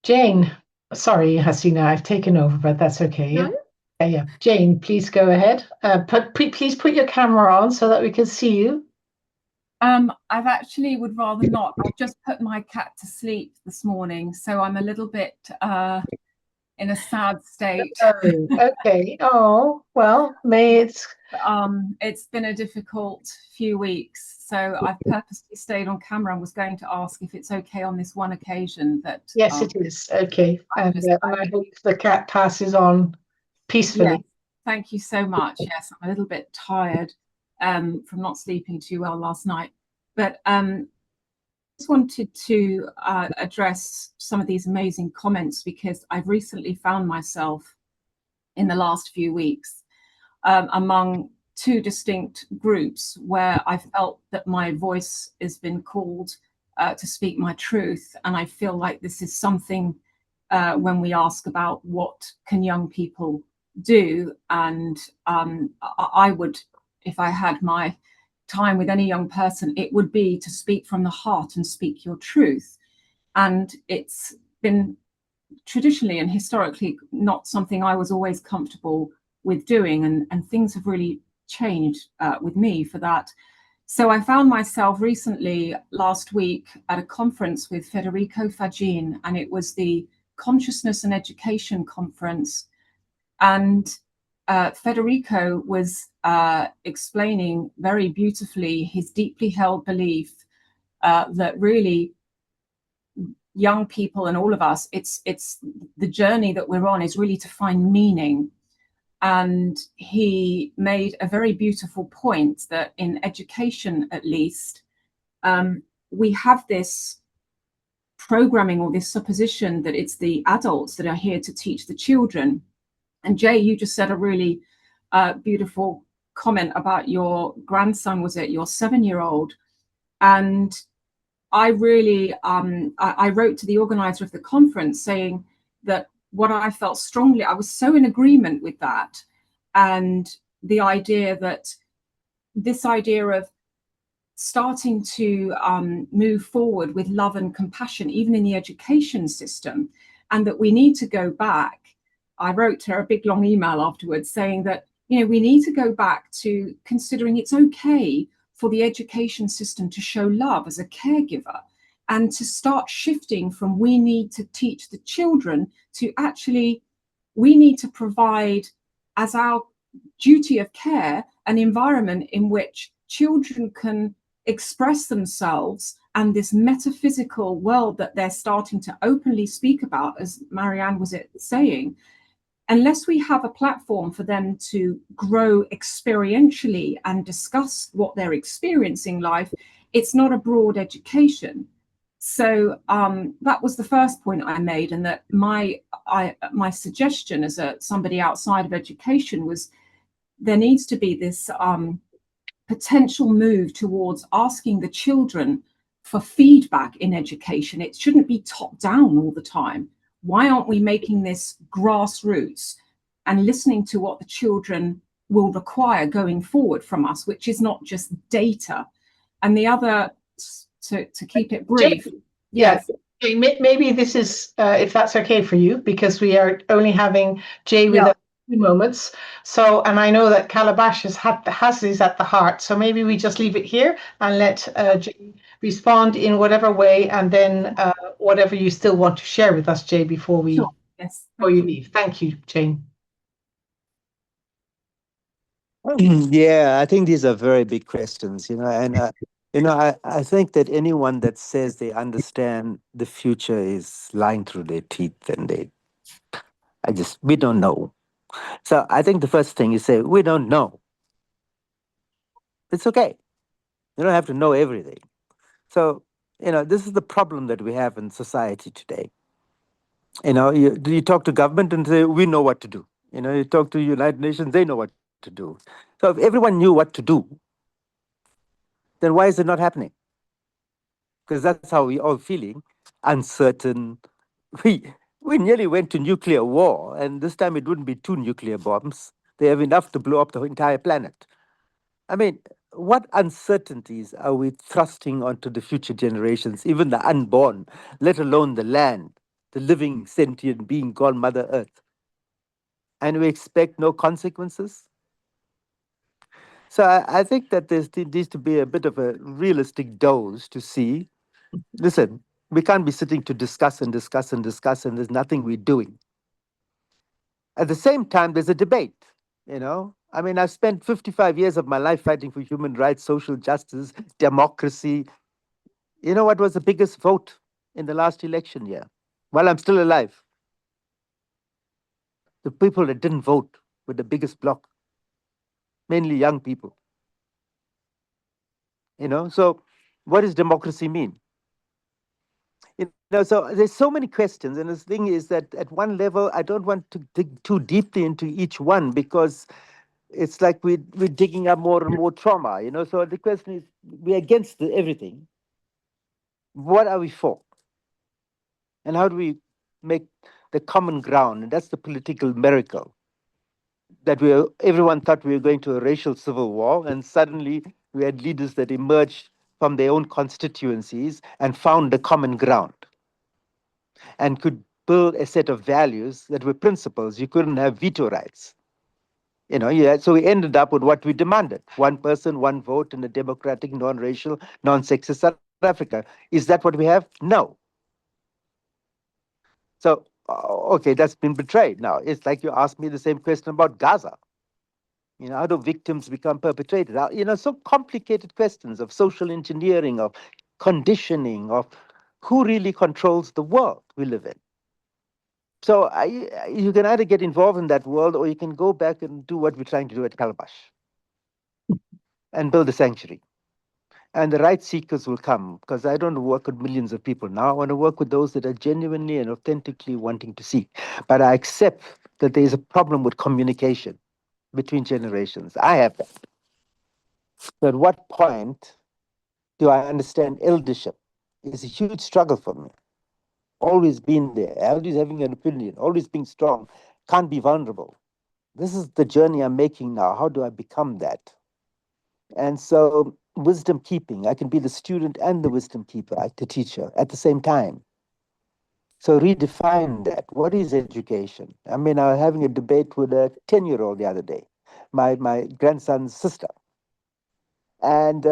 Jane, sorry, Haseena, I've taken over, but that's okay. Yeah. No? Yeah. Jane, please go ahead. Please put your camera on so that we can see you. I've actually would rather not. I've just put my cat to sleep this morning, so I'm a little bit in a sad state. Oh, okay. Oh, well, it's been a difficult few weeks, so I've purposely stayed on camera and was going to ask if it's okay on this one occasion that. Yes, it is. Okay. And I hope the cat passes on peacefully. Yes, thank you so much. Yes, I'm a little bit tired from not sleeping too well last night, but just wanted to address some of these amazing comments because I've recently found myself in the last few weeks among two distinct groups where I felt that my voice has been called to speak my truth. And I feel like this is something when we ask about what can young people do. And I would, if I had my time with any young person, it would be to speak from the heart and speak your truth. And it's been traditionally and historically not something I was always comfortable with doing, and things have really changed with me for that. So I found myself recently last week at a conference with Federico Fagin, and it was the Consciousness and Education Conference. And Federico was explaining very beautifully his deeply held belief that really young people and all of us, it's the journey that we're on is really to find meaning. And he made a very beautiful point that in education, at least, we have this programming or this supposition that it's the adults that are here to teach the children. And Jay, you just said a really beautiful comment about your grandson, was it your 7-year-old? And I really, I wrote to the organizer of the conference saying that what I felt strongly, I was so in agreement with that. And the idea that this idea of starting to move forward with love and compassion, even in the education system, and that we need to go back. I wrote her a big long email afterwards saying that, you know, we need to go back to considering it's okay for the education system to show love as a caregiver and to start shifting from we need to teach the children to actually we need to provide as our duty of care an environment in which children can express themselves and this metaphysical world that they're starting to openly speak about, as Marianne was saying. Unless we have a platform for them to grow experientially and discuss what they're experiencing in life, it's not a broad education. So that was the first point I made, and that my suggestion as somebody outside of education was there needs to be this potential move towards asking the children for feedback in education. It shouldn't be top down all the time. Why aren't we making this grassroots and listening to what the children will require going forward from us, which is not just data? And the other, to keep it brief, yes. Maybe this is, if that's okay for you, because we are only having Jay with us a few moments. So, and I know that Calabash has this at the heart. So maybe we just leave it here and let Jay respond in whatever way, and then whatever you still want to share with us, Jay, before we before you leave. Thank you, Jane. Yeah, I think these are very big questions, and I think that anyone that says they understand the future is lying through their teeth, and we don't know. So I think the first thing is say, we don't know. It's okay. You don't have to know everything. So, this is the problem that we have in society today. You talk to government and say, we know what to do. You talk to United Nations, they know what to do. So if everyone knew what to do, then why is it not happening? Because that's how we all feeling, uncertain. We nearly went to nuclear war, and this time it wouldn't be 2 nuclear bombs. They have enough to blow up the entire planet. I mean, what uncertainties are we thrusting onto the future generations, even the unborn, let alone the land, the living sentient being called Mother Earth? And we expect no consequences? So I think that there needs to be a bit of a realistic dose to see, listen, we can't be sitting to discuss and discuss and discuss, and there's nothing we're doing. At the same time, there's a debate, I mean, I've spent 55 years of my life fighting for human rights, social justice, democracy. You know what was the biggest vote in the last election year? While I'm still alive, the people that didn't vote were the biggest bloc, mainly young people. So what does democracy mean? So there's so many questions, and the thing is that at one level, I don't want to dig too deeply into each one, because it's like we're digging up more and more trauma, So the question is, we're against everything. What are we for? And how do we make the common ground? And that's the political miracle. That everyone thought we were going to a racial civil war, and suddenly we had leaders that emerged from their own constituencies and found the common ground and could build a set of values that were principles. You couldn't have veto rights. So we ended up with what we demanded: one person, one vote in a democratic, non-racial, non-sexist South Africa. Is that what we have? No. So, okay, that's been betrayed. Now, it's like you asked me the same question about Gaza. How do victims become perpetrators? So complicated questions of social engineering, of conditioning, of who really controls the world we live in. So you can either get involved in that world, or you can go back and do what we're trying to do at Calabash and build a sanctuary. And the right seekers will come, because I don't work with millions of people now. I want to work with those that are genuinely and authentically wanting to seek. But I accept that there's a problem with communication between generations. I have that. So at what point do I understand eldership? It's a huge struggle for me. Always been there, always having an opinion, always being strong, can't be vulnerable. This is the journey I'm making now. How do I become that? And so wisdom keeping, I can be the student and the wisdom keeper, the teacher at the same time. So redefine that. What is education? I mean, I was having a debate with a 10-year-old the other day, my grandson's sister. And,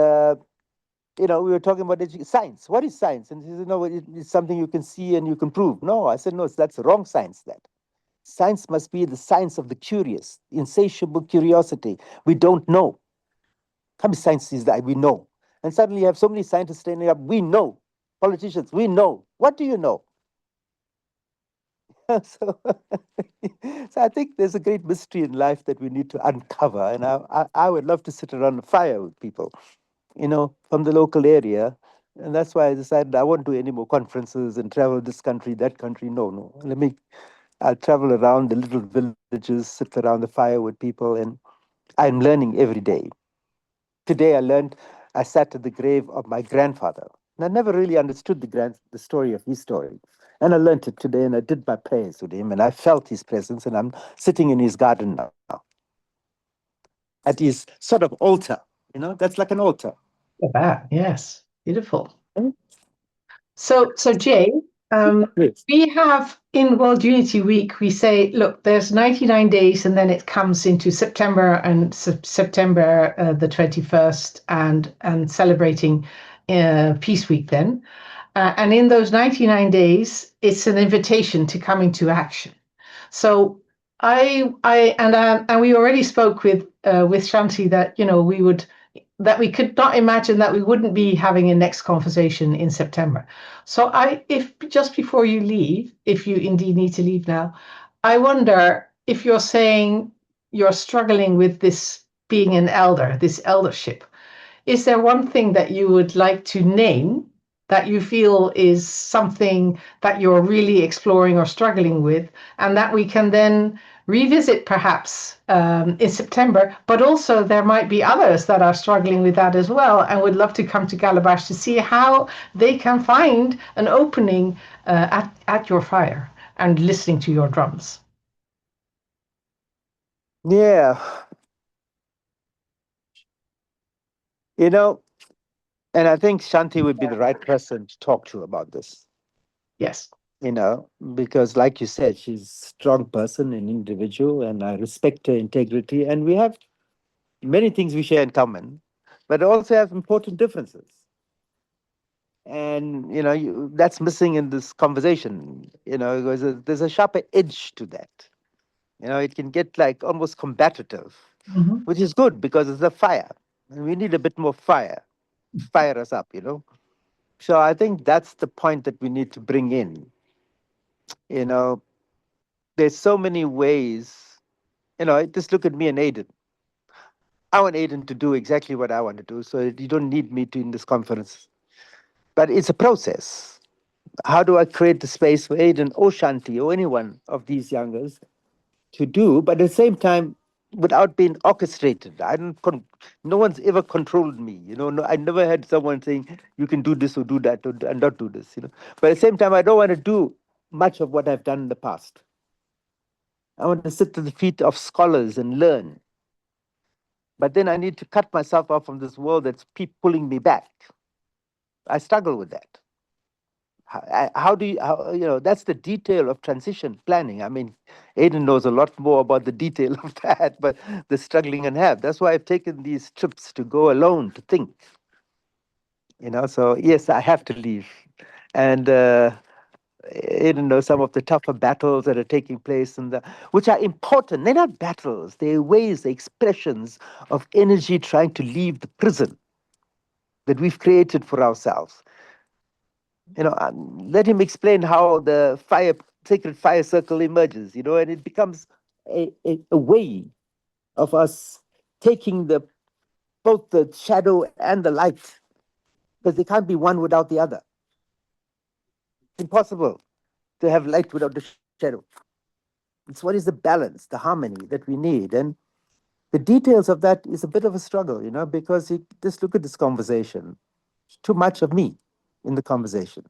we were talking about science. What is science? And she said, no, it's something you can see and you can prove. No, I said, no, that's the wrong science. That science must be the science of the curious, insatiable curiosity. We don't know. How many scientists that we know? And suddenly you have so many scientists standing up. We know. Politicians, we know. What do you know? so, so I think there's a great mystery in life that we need to uncover. And I would love to sit around a fire with people, from the local area, And that's why I decided I won't do any more conferences and travel this country, that country. No. I'll travel around the little villages, sit around the fire with people, and I'm learning every day. Today I sat at the grave of my grandfather. And I never really understood the story of his story. And I learned it today, and I did my prayers with him, and I felt his presence, and I'm sitting in his garden now. At his sort of altar, that's like an altar. Look at that. Yes. Beautiful. Mm. So Jay, Yes. we have in World Unity Week, we say, look, there's 99 days, and then it comes into September and September the 21st, and celebrating Peace Week then. And in those 99 days, it's an invitation to come into action. So and we already spoke with Shanti that we could not imagine that we wouldn't be having a next conversation in September. So if just before you leave, if you indeed need to leave now, I wonder if you're saying you're struggling with this being an elder, this eldership. Is there one thing that you would like to name that you feel is something that you're really exploring or struggling with, and that we can then revisit perhaps in September? But also there might be others that are struggling with that as well and would love to come to Calabash to see how they can find an opening at your fire and listening to your drums. Yeah. And I think Shanti would be the right person to talk to about this. Yes. Because like you said, she's a strong person, an individual, and I respect her integrity. And we have many things we share in common, but also have important differences. And, that's missing in this conversation, because there's a sharper edge to that. It can get like almost combative, which is good because it's a fire. And we need a bit more fire us up, So I think that's the point that we need to bring in. There's so many ways, just look at me and Aiden. I want Aiden to do exactly what I want to do, so you don't need me to in this conference. But it's a process. How do I create the space for Aiden or Shanti or anyone of these youngers to do, but at the same time, without being orchestrated? No one's ever controlled me. No, I never had someone saying you can do this or do that and not do this. But at the same time, I don't want to do much of what I've done in the past. I want to sit at the feet of scholars and learn. But then I need to cut myself off from this world that's pulling me back. I struggle with that. That's the detail of transition planning. I mean, Aiden knows a lot more about the detail of that, but the struggling and have. That's why I've taken these trips to go alone to think. So yes, I have to leave. And Aiden knows some of the tougher battles that are taking place, which are important. They're not battles. They're ways, they're expressions of energy trying to leave the prison that we've created for ourselves. Let him explain how the sacred fire circle emerges, and it becomes a way of us taking both the shadow and the light, because they can't be one without the other. It's impossible to have light without the shadow. It's what is the balance, the harmony that we need. And the details of that is a bit of a struggle, because just look at this conversation. Too much of me in the conversation.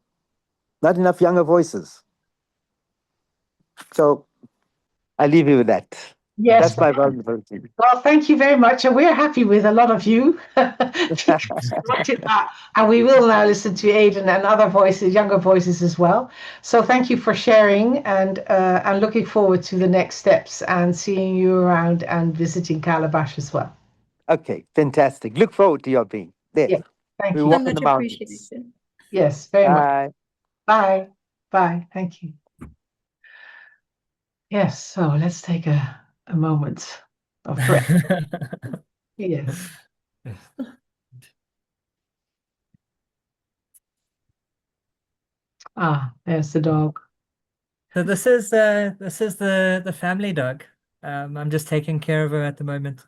Not enough younger voices. So I leave you with that. Yes. That's my vulnerability. Well, thank you very much. And we're happy with a lot of you. And we will now listen to Aiden and other voices, younger voices as well. So thank you for sharing, and looking forward to the next steps and seeing you around and visiting Calabash as well. Okay, fantastic. Look forward to your being there. Yeah, thank you. Walk So in much the mountains. appreciated. Yes, very much. Bye. Bye. Bye. Thank you. Yes, so let's take a moment of breath. Yes. There's the dog. So this is the family dog. I'm just taking care of her at the moment.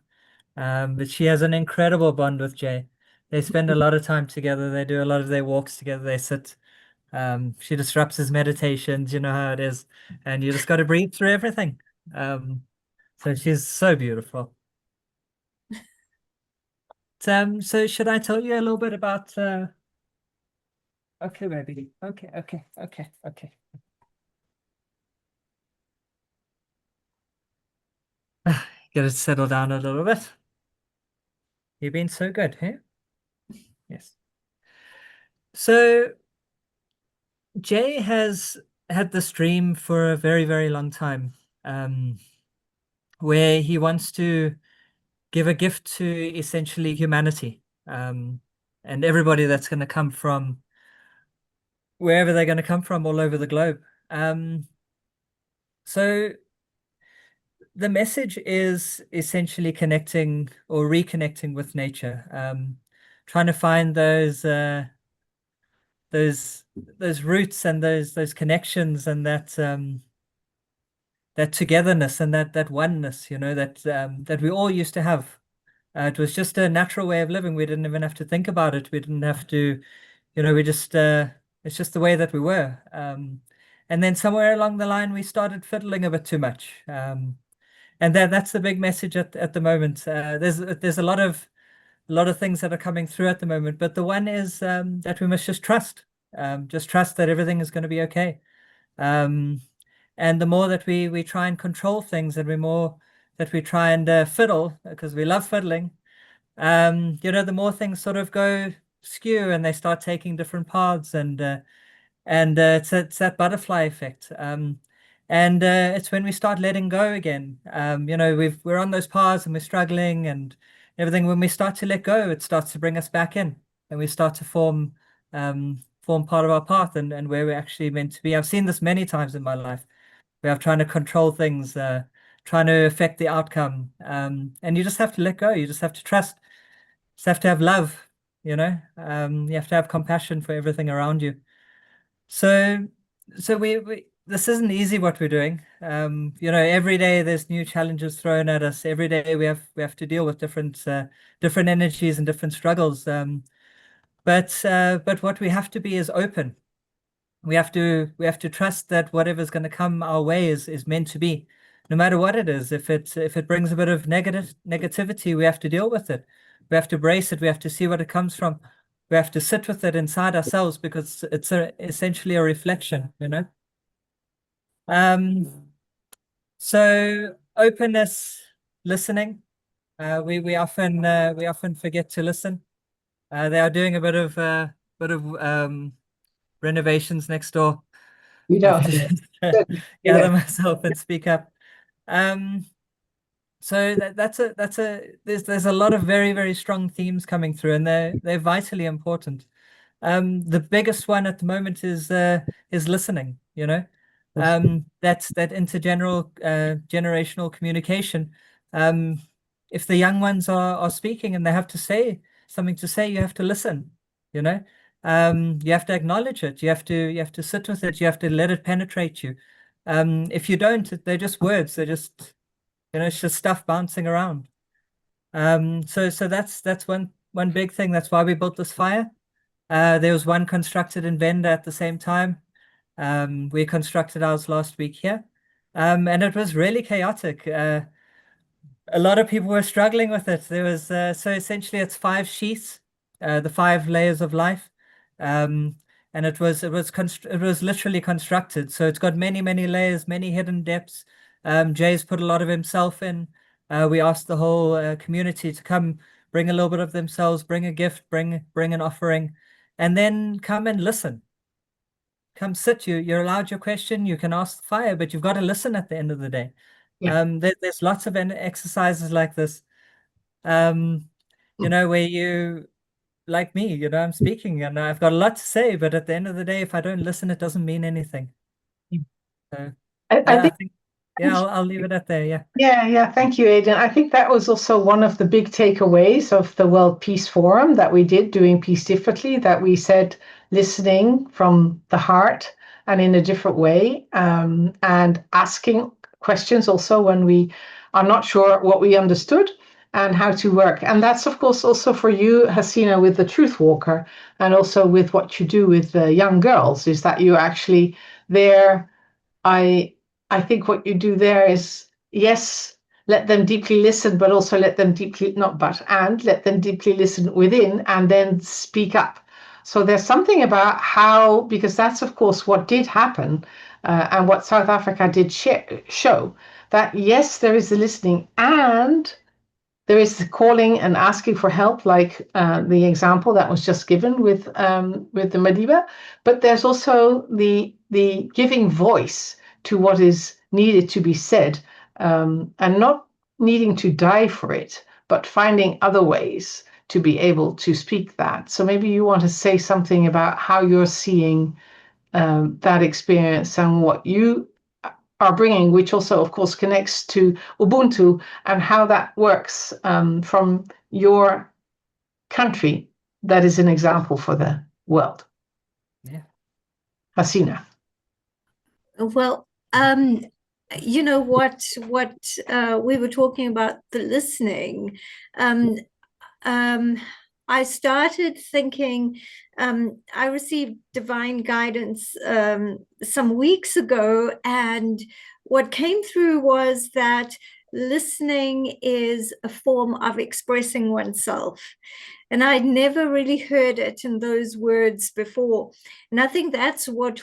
But she has an incredible bond with Jay. they spend a lot of time together. They do a lot of their walks together. They sit. She disrupts his meditations. You know how it is, and you just got to breathe through everything. So she's so beautiful. So should I tell you a little bit about? Okay, baby. Okay. Get it settled down a little bit. You've been so good, hey? Yes. So Jay has had this dream for a very, very long time, where he wants to give a gift to essentially humanity, and everybody that's going to come from wherever they're going to come from all over the globe. So the message is essentially connecting or reconnecting with nature, trying to find those roots and those connections and that togetherness and that oneness, you know, that we all used to have. It was just a natural way of living. We didn't even have to think about it. We didn't have to, you know, we just it's just the way that we were. And then somewhere along the line, we started fiddling a bit too much. And that's the big message at the moment. There's a lot of things that are coming through at the moment, but the one is that we must just trust that everything is going to be okay. And the more that we try and control things, and the more that we try and fiddle, because we love fiddling, you know, the more things sort of go skew and they start taking different paths, and it's that butterfly effect. And it's when we start letting go again. You know, we're on those paths and we're struggling and everything. When we start to let go, it starts to bring us back in, and we start to form part of our path and where we're actually meant to be. I've seen this many times in my life, where I'm trying to control things, trying to affect the outcome. And you just have to let go. You just have to trust. You just have to have love, you know. You have to have compassion for everything around you. So we this isn't easy what we're doing. You know, every day there's new challenges thrown at us. Every day we have to deal with different energies and different struggles. But what we have to be is open. We have to trust that whatever's going to come our way is meant to be, no matter what it is. If it brings a bit of negativity, we have to deal with it. We have to brace it. We have to see what it comes from. We have to sit with it inside ourselves, because it's essentially a reflection, you know. So openness, listening. We often forget to listen. They are doing a bit of renovations next door. We I have don't. to just, gather myself and speak up. So there's a lot of very, very strong themes coming through, and they're vitally important. The biggest one at the moment is listening, you know. That's that generational communication. If the young ones are speaking and they have to say something to say, you have to listen, you know. You have to acknowledge it. You have to sit with it. You have to let it penetrate you. If you don't, they're just words. They're just, you know, it's just stuff bouncing around. So that's one big thing. That's why we built this fire. There was one constructed in Venda at the same time. We constructed ours last week here, and it was really chaotic. A lot of people were struggling with it. There was so essentially it's 5 sheaths, the 5 layers of life, and it was literally constructed. So it's got many layers, many hidden depths. Jay's put a lot of himself in. We asked the whole community to come, bring a little bit of themselves, bring a gift, bring an offering, and then come and listen. Come sit. You're allowed your question. You can ask the fire, but you've got to listen at the end of the day. Yeah. There's lots of exercises like this, you know, where you, like me, you know, I'm speaking and I've got a lot to say, but at the end of the day, if I don't listen, it doesn't mean anything. So I think, yeah, I'll leave it at there. Yeah. yeah. Thank you, Aiden. I think that was also one of the big takeaways of the World Peace Forum that we did, doing peace differently, that we said listening from the heart and in a different way, and asking questions also when we are not sure what we understood, and how to work. And that's, of course, also for you, Haseena, with the Truth Walker, and also with what you do with the young girls, is that you're actually there. I think what you do there is, yes, let them deeply listen, but also let them deeply, not but, and let them deeply listen within and then speak up. So there's something about how, because that's, of course, what did happen and what South Africa did show, that yes, there is the listening and there is the calling and asking for help, like the example that was just given with the Madiba, but there's also the giving voice to what is needed to be said, and not needing to die for it, but finding other ways to be able to speak that. So maybe you want to say something about how you're seeing that experience and what you are bringing, which also, of course, connects to Ubuntu and how that works from your country. That is an example for the world. Yeah. Haseena. Well, you know what we were talking about, the listening. I started thinking, I received divine guidance some weeks ago, and what came through was that listening is a form of expressing oneself. And I'd never really heard it in those words before. And I think that's what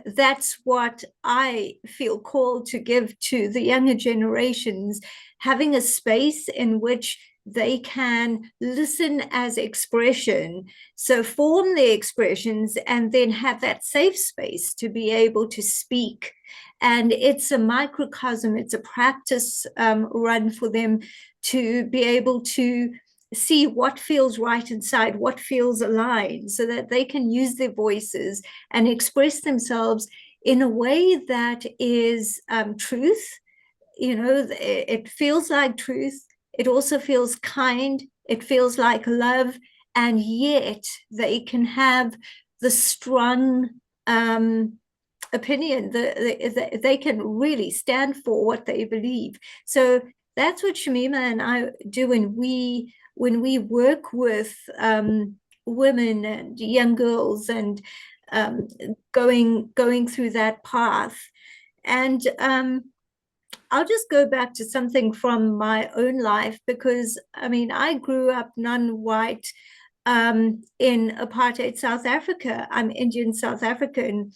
that's what I feel called to give to the younger generations, having a space in which they can listen as expression, so form their expressions, and then have that safe space to be able to speak. And it's a microcosm, it's a practice run for them to be able to see what feels right inside, what feels aligned, so that they can use their voices and express themselves in a way that is truth. You know, it feels like truth. It also feels kind. It feels like love. And yet they can have the strong opinion. They can really stand for what they believe. So that's what Shamima and I do when we work with women and young girls and going through that path. And I'll just go back to something from my own life, because I mean, I grew up non-white in apartheid South Africa. I'm Indian South African.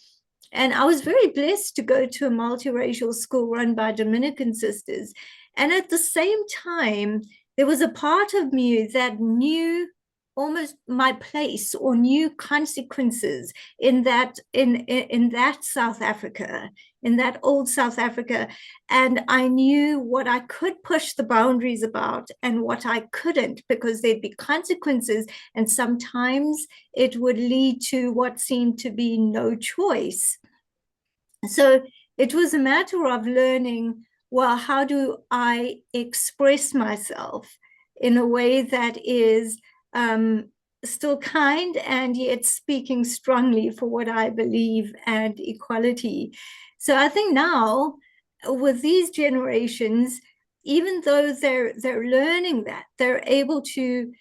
And I was very blessed to go to a multiracial school run by Dominican sisters. And at the same time, there was a part of me that knew almost my place or knew consequences in that South Africa, in that old South Africa. And I knew what I could push the boundaries about and what I couldn't, because there'd be consequences. And sometimes it would lead to what seemed to be no choice. So it was a matter of learning, well, how do I express myself in a way that is still kind and yet speaking strongly for what I believe and equality. So I think now with these generations, even though they're learning that, they're able to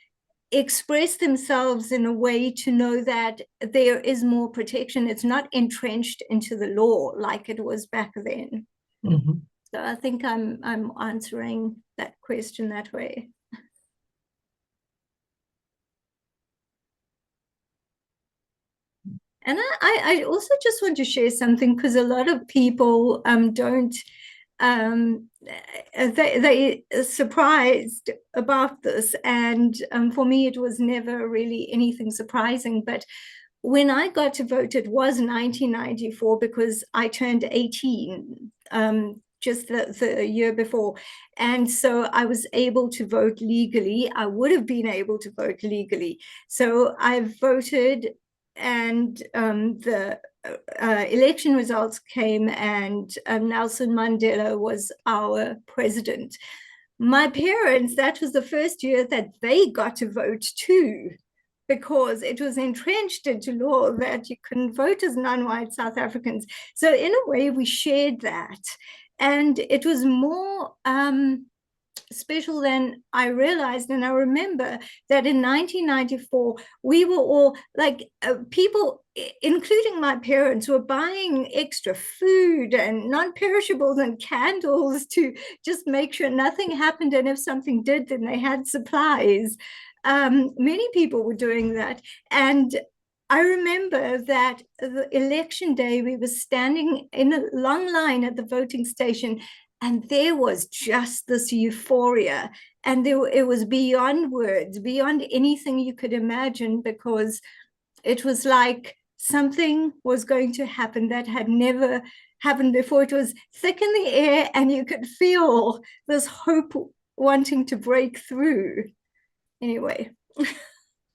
express themselves in a way to know that there is more protection. It's not entrenched into the law like it was back then. Mm-hmm. So I think I'm answering that question that way. And I also just want to share something, because a lot of people don't, they surprised about this. And for me, it was never really anything surprising. But when I got to vote, it was 1994, because I turned 18 just the year before. And so I was able to vote legally. I would have been able to vote legally. So I voted, and the election results came, and Nelson Mandela was our president. My parents, that was the first year that they got to vote too, because it was entrenched into law that you couldn't vote as non-white South Africans. So in a way, we shared that. And it was more special than I realized. And I remember that in 1994, we were all like people, including my parents, were buying extra food and non-perishables and candles to just make sure nothing happened. And if something did, then they had supplies. Many people were doing that. And I remember that the election day, we were standing in a long line at the voting station, and there was just this euphoria. And it was beyond words, beyond anything you could imagine, because it was like something was going to happen that had never happened before. It was thick in the air, and you could feel this hope wanting to break through. Anyway.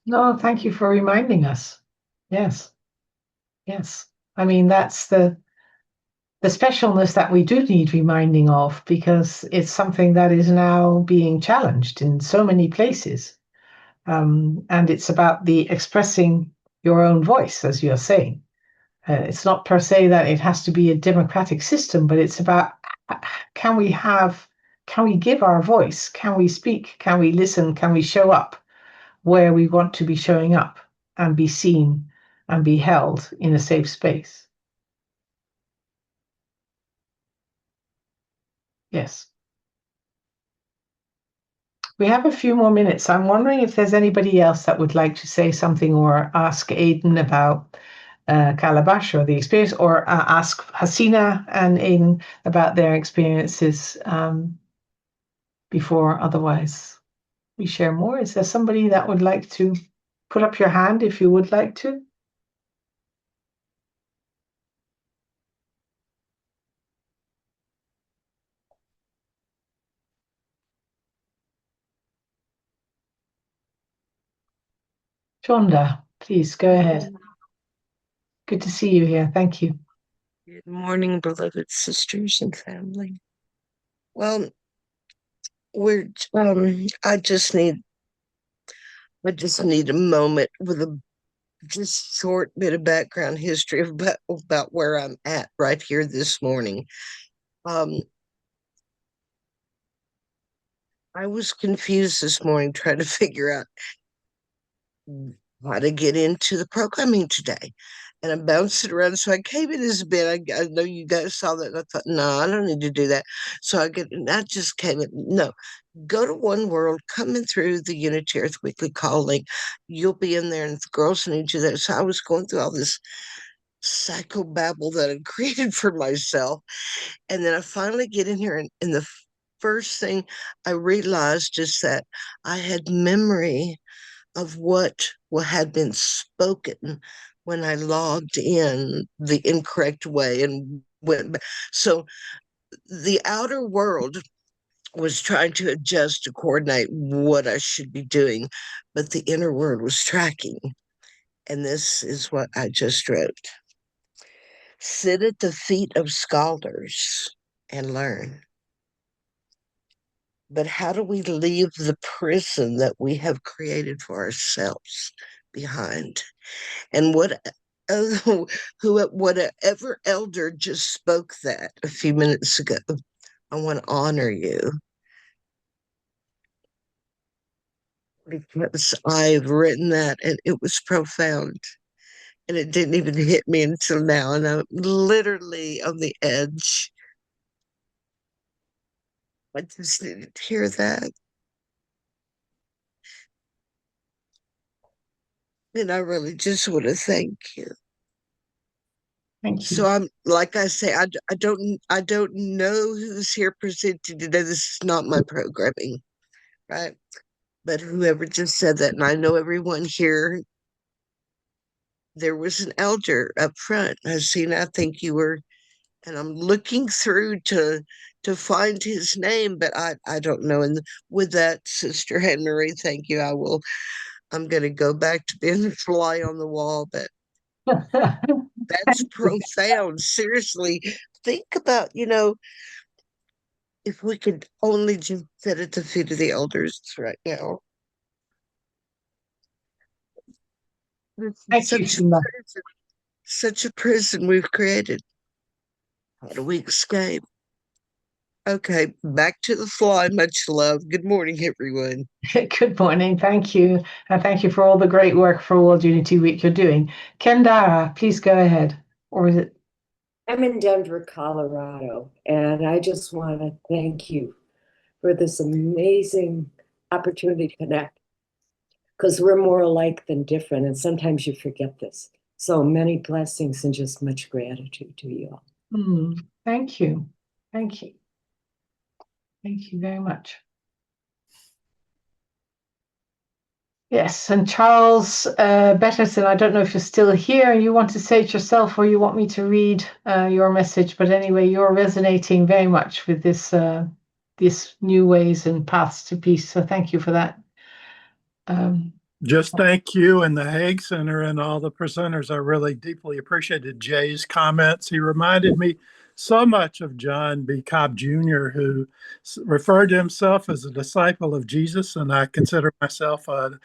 No, thank you for reminding us. Yes. Yes. I mean, that's the specialness that we do need reminding of, because it's something that is now being challenged in so many places. And it's about the expressing your own voice, as you're saying. It's not per se that it has to be a democratic system, but it's about can we give our voice? Can we speak? Can we listen? Can we show up where we want to be showing up and be seen and be held in a safe space? Yes. We have a few more minutes. I'm wondering if there's anybody else that would like to say something or ask Aiden about Calabash or the experience, or ask Haseena and Aiden about their experiences before otherwise we share more. Is there somebody that would like to put up your hand if you would like to? Chonda, please go ahead. Good to see you here. Thank you. Good morning, beloved sisters and family. Well, I just need a moment with a just short bit of background history about where I'm at right here this morning. I was confused this morning trying to figure out how to get into the programming today. And I bounced it around. So I came in as a bit. I know you guys saw that. And I thought, no, I don't need to do that. So I just came in. No, go to One World, come in through the Unity Earth Weekly Colling. You'll be in there, and the girls need you there. So I was going through all this psychobabble that I created for myself. And then I finally get in here, and the first thing I realized is that I had memory of what had been spoken when I logged in the incorrect way and went back. So the outer world was trying to adjust to coordinate what I should be doing, but the inner world was tracking. And this is what I just wrote. Sit at the feet of scholars and learn. But how do we leave the prison that we have created for ourselves behind? And whatever elder just spoke that a few minutes ago, I want to honor you, because I've written that and it was profound, and it didn't even hit me until now, and I'm literally on the edge. I just needed to hear that. And I really just want to thank you. Thank you. So I'm, like I say, I don't know who's here presenting today. This is not my programming, right? But whoever just said that, and I know everyone here, there was an elder up front. Haseena, I think you were, and I'm looking through to find his name, but I don't know. And with that, Sister Anne-Marie, thank you. I'm gonna go back to being a fly on the wall, but that's profound. Seriously, think about, if we could only just sit at the feet of the elders right now. Thank you, Sheila. Such a prison we've created. How do we escape? Okay, back to the fly. Much love. Good morning, everyone. Good morning. Thank you. And thank you for all the great work for World Unity Week you're doing. Kendara, please go ahead. Or is it? I'm in Denver, Colorado, and I just want to thank you for this amazing opportunity to connect, because we're more alike than different, and sometimes you forget this. So many blessings and just much gratitude to you all. Thank you. Thank you. Thank you very much. Yes, and Charles Betterson, I don't know if you're still here and you want to say it yourself or you want me to read your message, but anyway, you're resonating very much with this new ways and paths to peace. So thank you for that. Just thank you and the Hague Center and all the presenters. I really deeply appreciated Jay's comments. He reminded me so much of John B. Cobb Jr., who referred to himself as a disciple of Jesus, and I consider myself a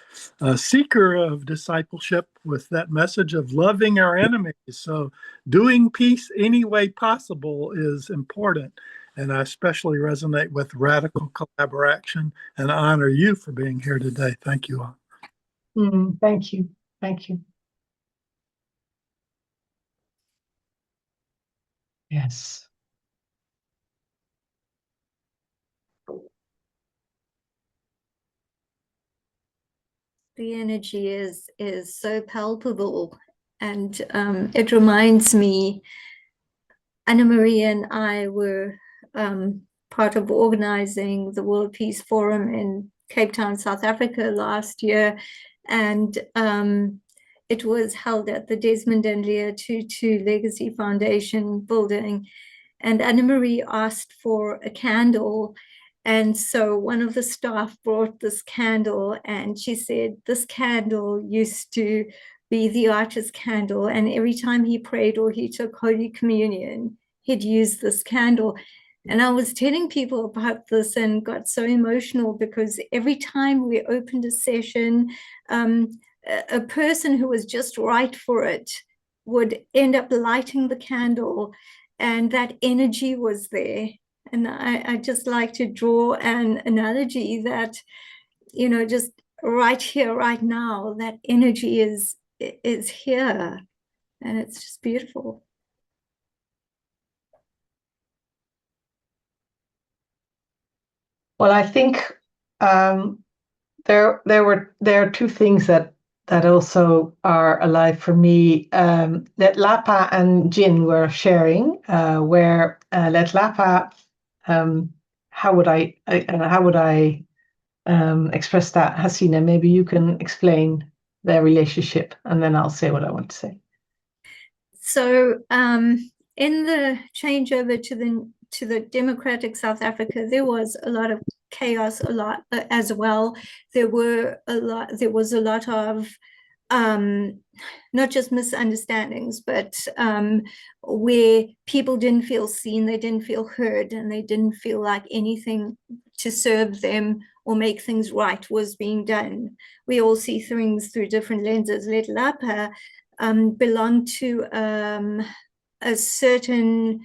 seeker of discipleship with that message of loving our enemies. So doing peace any way possible is important. And I especially resonate with radical collaboration, and I honor you for being here today. Thank you all. Thank you. Thank you. Yes. The energy is so palpable, and it reminds me, Anne-Marie and I were part of organizing the World Peace Forum in Cape Town, South Africa last year, and it was held at the Desmond and Leah Tutu Legacy Foundation building, and Anne-Marie asked for a candle. And so one of the staff brought this candle, and she said, this candle used to be the artist's candle, and every time he prayed or he took Holy Communion, he'd use this candle. And I was telling people about this and got so emotional, because every time we opened a session, a person who was just right for it would end up lighting the candle, and that energy was there. And I just like to draw an analogy that, you know, just right here, right now, that energy is here, and it's just beautiful. Well, I think there are two things that also are alive for me. That Lapa and Jin were sharing, where Let Lapa, how would I express that? Haseena, maybe you can explain their relationship, and then I'll say what I want to say. So in the changeover to the democratic South Africa, there was a lot of chaos, a lot as well. There was a lot of not just misunderstandings, but where people didn't feel seen, they didn't feel heard, and they didn't feel like anything to serve them or make things right was being done. We all see things through different lenses. Let Lapa belonged to a certain,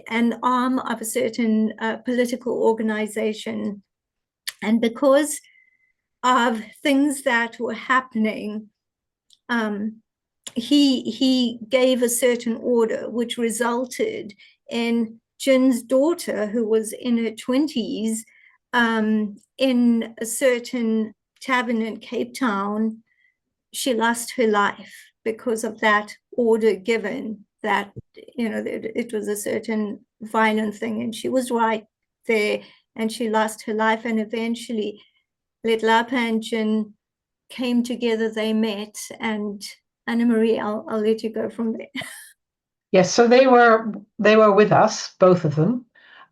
an arm of a certain political organization. And because of things that were happening, he gave a certain order, which resulted in Jin's daughter, who was in her 20s, in a certain tavern in Cape Town, she lost her life because of that order given, that, you know, it was a certain violent thing, and she was right there, and she lost her life. And eventually Let Lapa and Jin came together, they met, and Anne-Marie, I'll let you go from there. Yes, so they were with us, both of them,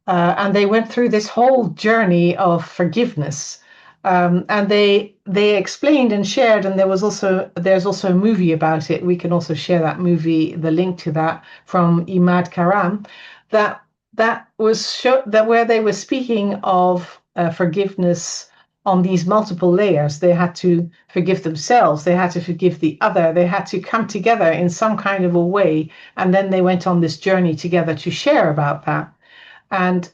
and they went through this whole journey of forgiveness, and they explained and shared, and there's also a movie about it. We can also share that movie, the link to that, from Imad Karam, that was where they were speaking of forgiveness on these multiple layers. They had to forgive themselves, they had to forgive the other, they had to come together in some kind of a way, and then they went on this journey together to share about that. And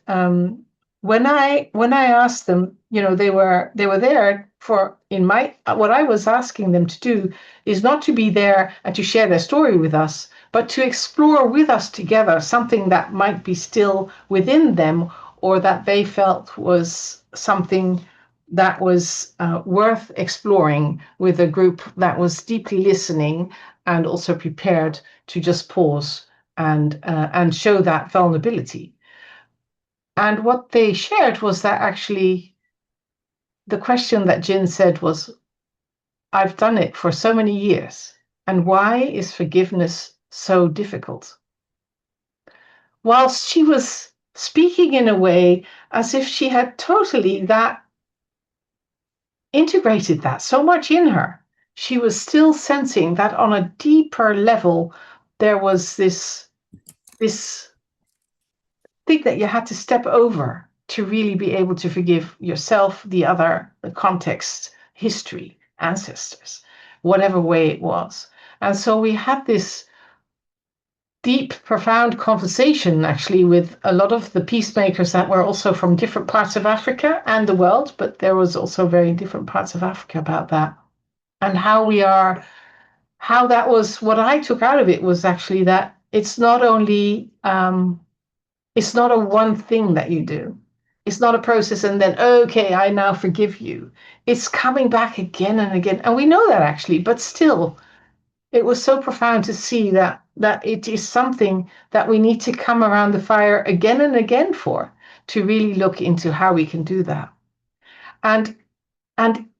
when I asked them, they were there for what I was asking them to do is not to be there and to share their story with us, but to explore with us together something that might be still within them, or that they felt was something that was worth exploring with a group that was deeply listening and also prepared to just pause and show that vulnerability. And what they shared was that actually the question that Jin said was, I've done it for so many years, and why is forgiveness so difficult? Whilst she was speaking in a way as if she had totally integrated that so much in her, she was still sensing that on a deeper level, there was this thing that you had to step over to really be able to forgive yourself, the other, the context, history, ancestors, whatever way it was. And so we had this deep, profound conversation actually with a lot of the peacemakers that were also from different parts of Africa and the world, but there was also very different parts of Africa about that. And how that was, what I took out of it was actually that it's not only, it's not a one thing that you do. It's not a process and then, okay, I now forgive you. It's coming back again and again. And we know that actually, but still, it was so profound to see that it is something that we need to come around the fire again and again for, to really look into how we can do that. And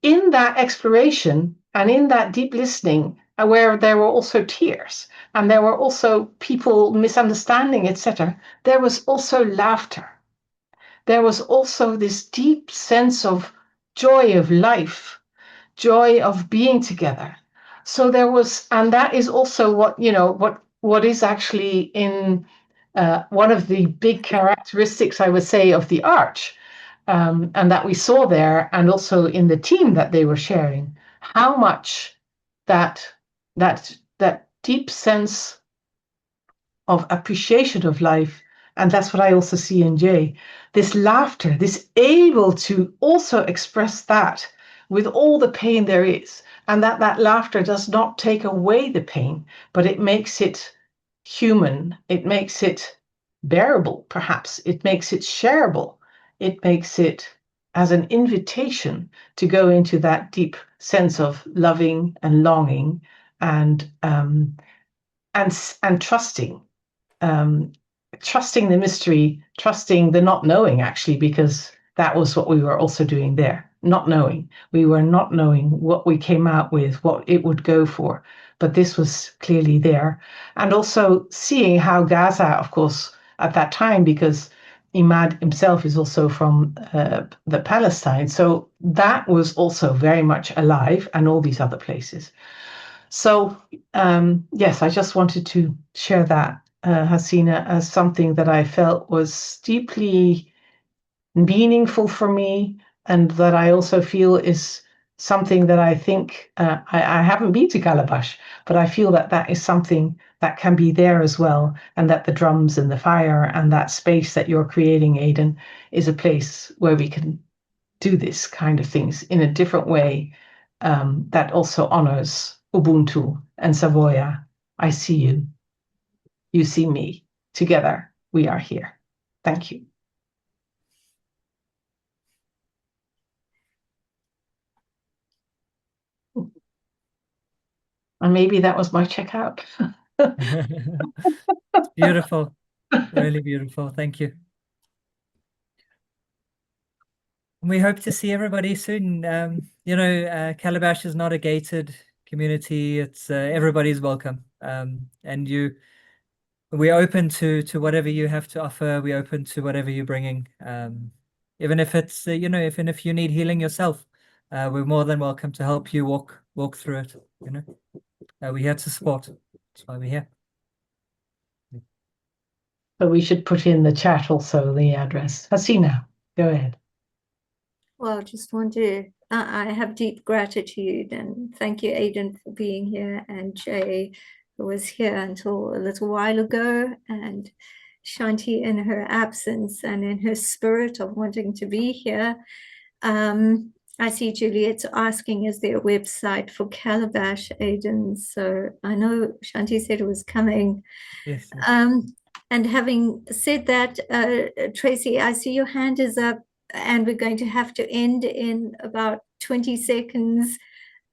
in that exploration and in that deep listening, where there were also tears and there were also people misunderstanding, etc., there was also laughter. There was also this deep sense of joy of life, joy of being together. So there was, and that is also what is actually in one of the big characteristics, I would say, of the arch, and that we saw there, and also in the team that they were sharing, how much that deep sense of appreciation of life. And that's what I also see in Jay, this laughter, this able to also express that with all the pain there is, and that laughter does not take away the pain, but it makes it human, it makes it bearable, perhaps, it makes it shareable, it makes it as an invitation to go into that deep sense of loving and longing and trusting. Trusting the mystery, trusting the not knowing, actually, because that was what we were also doing there. Not knowing. We were not knowing what we came out with, what it would go for. But this was clearly there. And also seeing how Gaza, of course, at that time, because Imad himself is also from the Palestine. So that was also very much alive, and all these other places. So, yes, I just wanted to share that, Haseena, as something that I felt was deeply meaningful for me, and that I also feel is something that I think, I haven't been to Calabash, but I feel that is something that can be there as well, and that the drums and the fire and that space that you're creating, Aiden, is a place where we can do this kind of things in a different way, that also honors Ubuntu and Savoya. I see you. You see me. Together, we are here. Thank you. And maybe that was my checkout. Beautiful. Really beautiful. Thank you. We hope to see everybody soon. Calabash is not a gated community. It's everybody's welcome. And we're open to whatever you have to offer. We're open to whatever you're bringing. Even if it's even if you need healing yourself, we're more than welcome to help you walk through it. We're here to support. That's why we're here. But we should put in the chat also the address. Haseena, go ahead. Well, just want to, I have deep gratitude, and thank you, Aiden, for being here, and Jay, who was here until a little while ago, and Shanti in her absence and in her spirit of wanting to be here. I see Juliet's asking, is there a website for Calabash, Aiden? So I know Shanti said it was coming. Yes. And having said that, Tracy, I see your hand is up and we're going to have to end in about 20 seconds.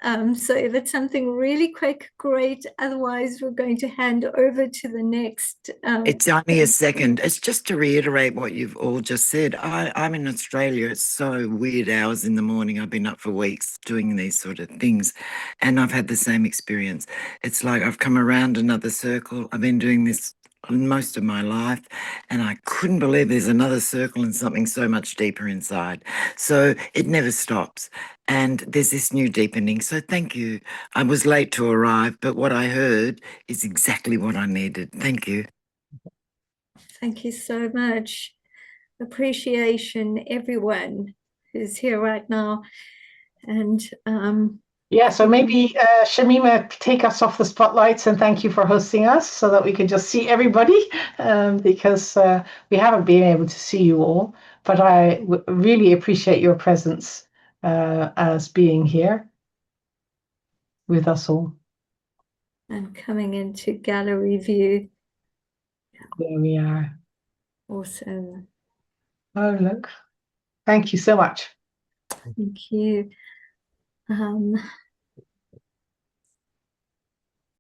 So if it's something really quick, great. Otherwise, we're going to hand over to the next. It's only a second. It's just to reiterate what you've all just said. I'm in Australia. It's so weird hours in the morning. I've been up for weeks doing these sort of things, and I've had the same experience. It's like I've come around another circle. I've been doing this most of my life, and I couldn't believe there's another circle and something so much deeper inside. So it never stops. And there's this new deepening. So thank you. I was late to arrive, but what I heard is exactly what I needed. Thank you. Thank you so much. Appreciation, everyone who's here right now. And yeah, so maybe Shamima, take us off the spotlights, and thank you for hosting us so that we can just see everybody, because we haven't been able to see you all. But I really appreciate your presence as being here with us all. and coming into gallery view. There we are. Awesome. Oh, look. Thank you so much. Thank you.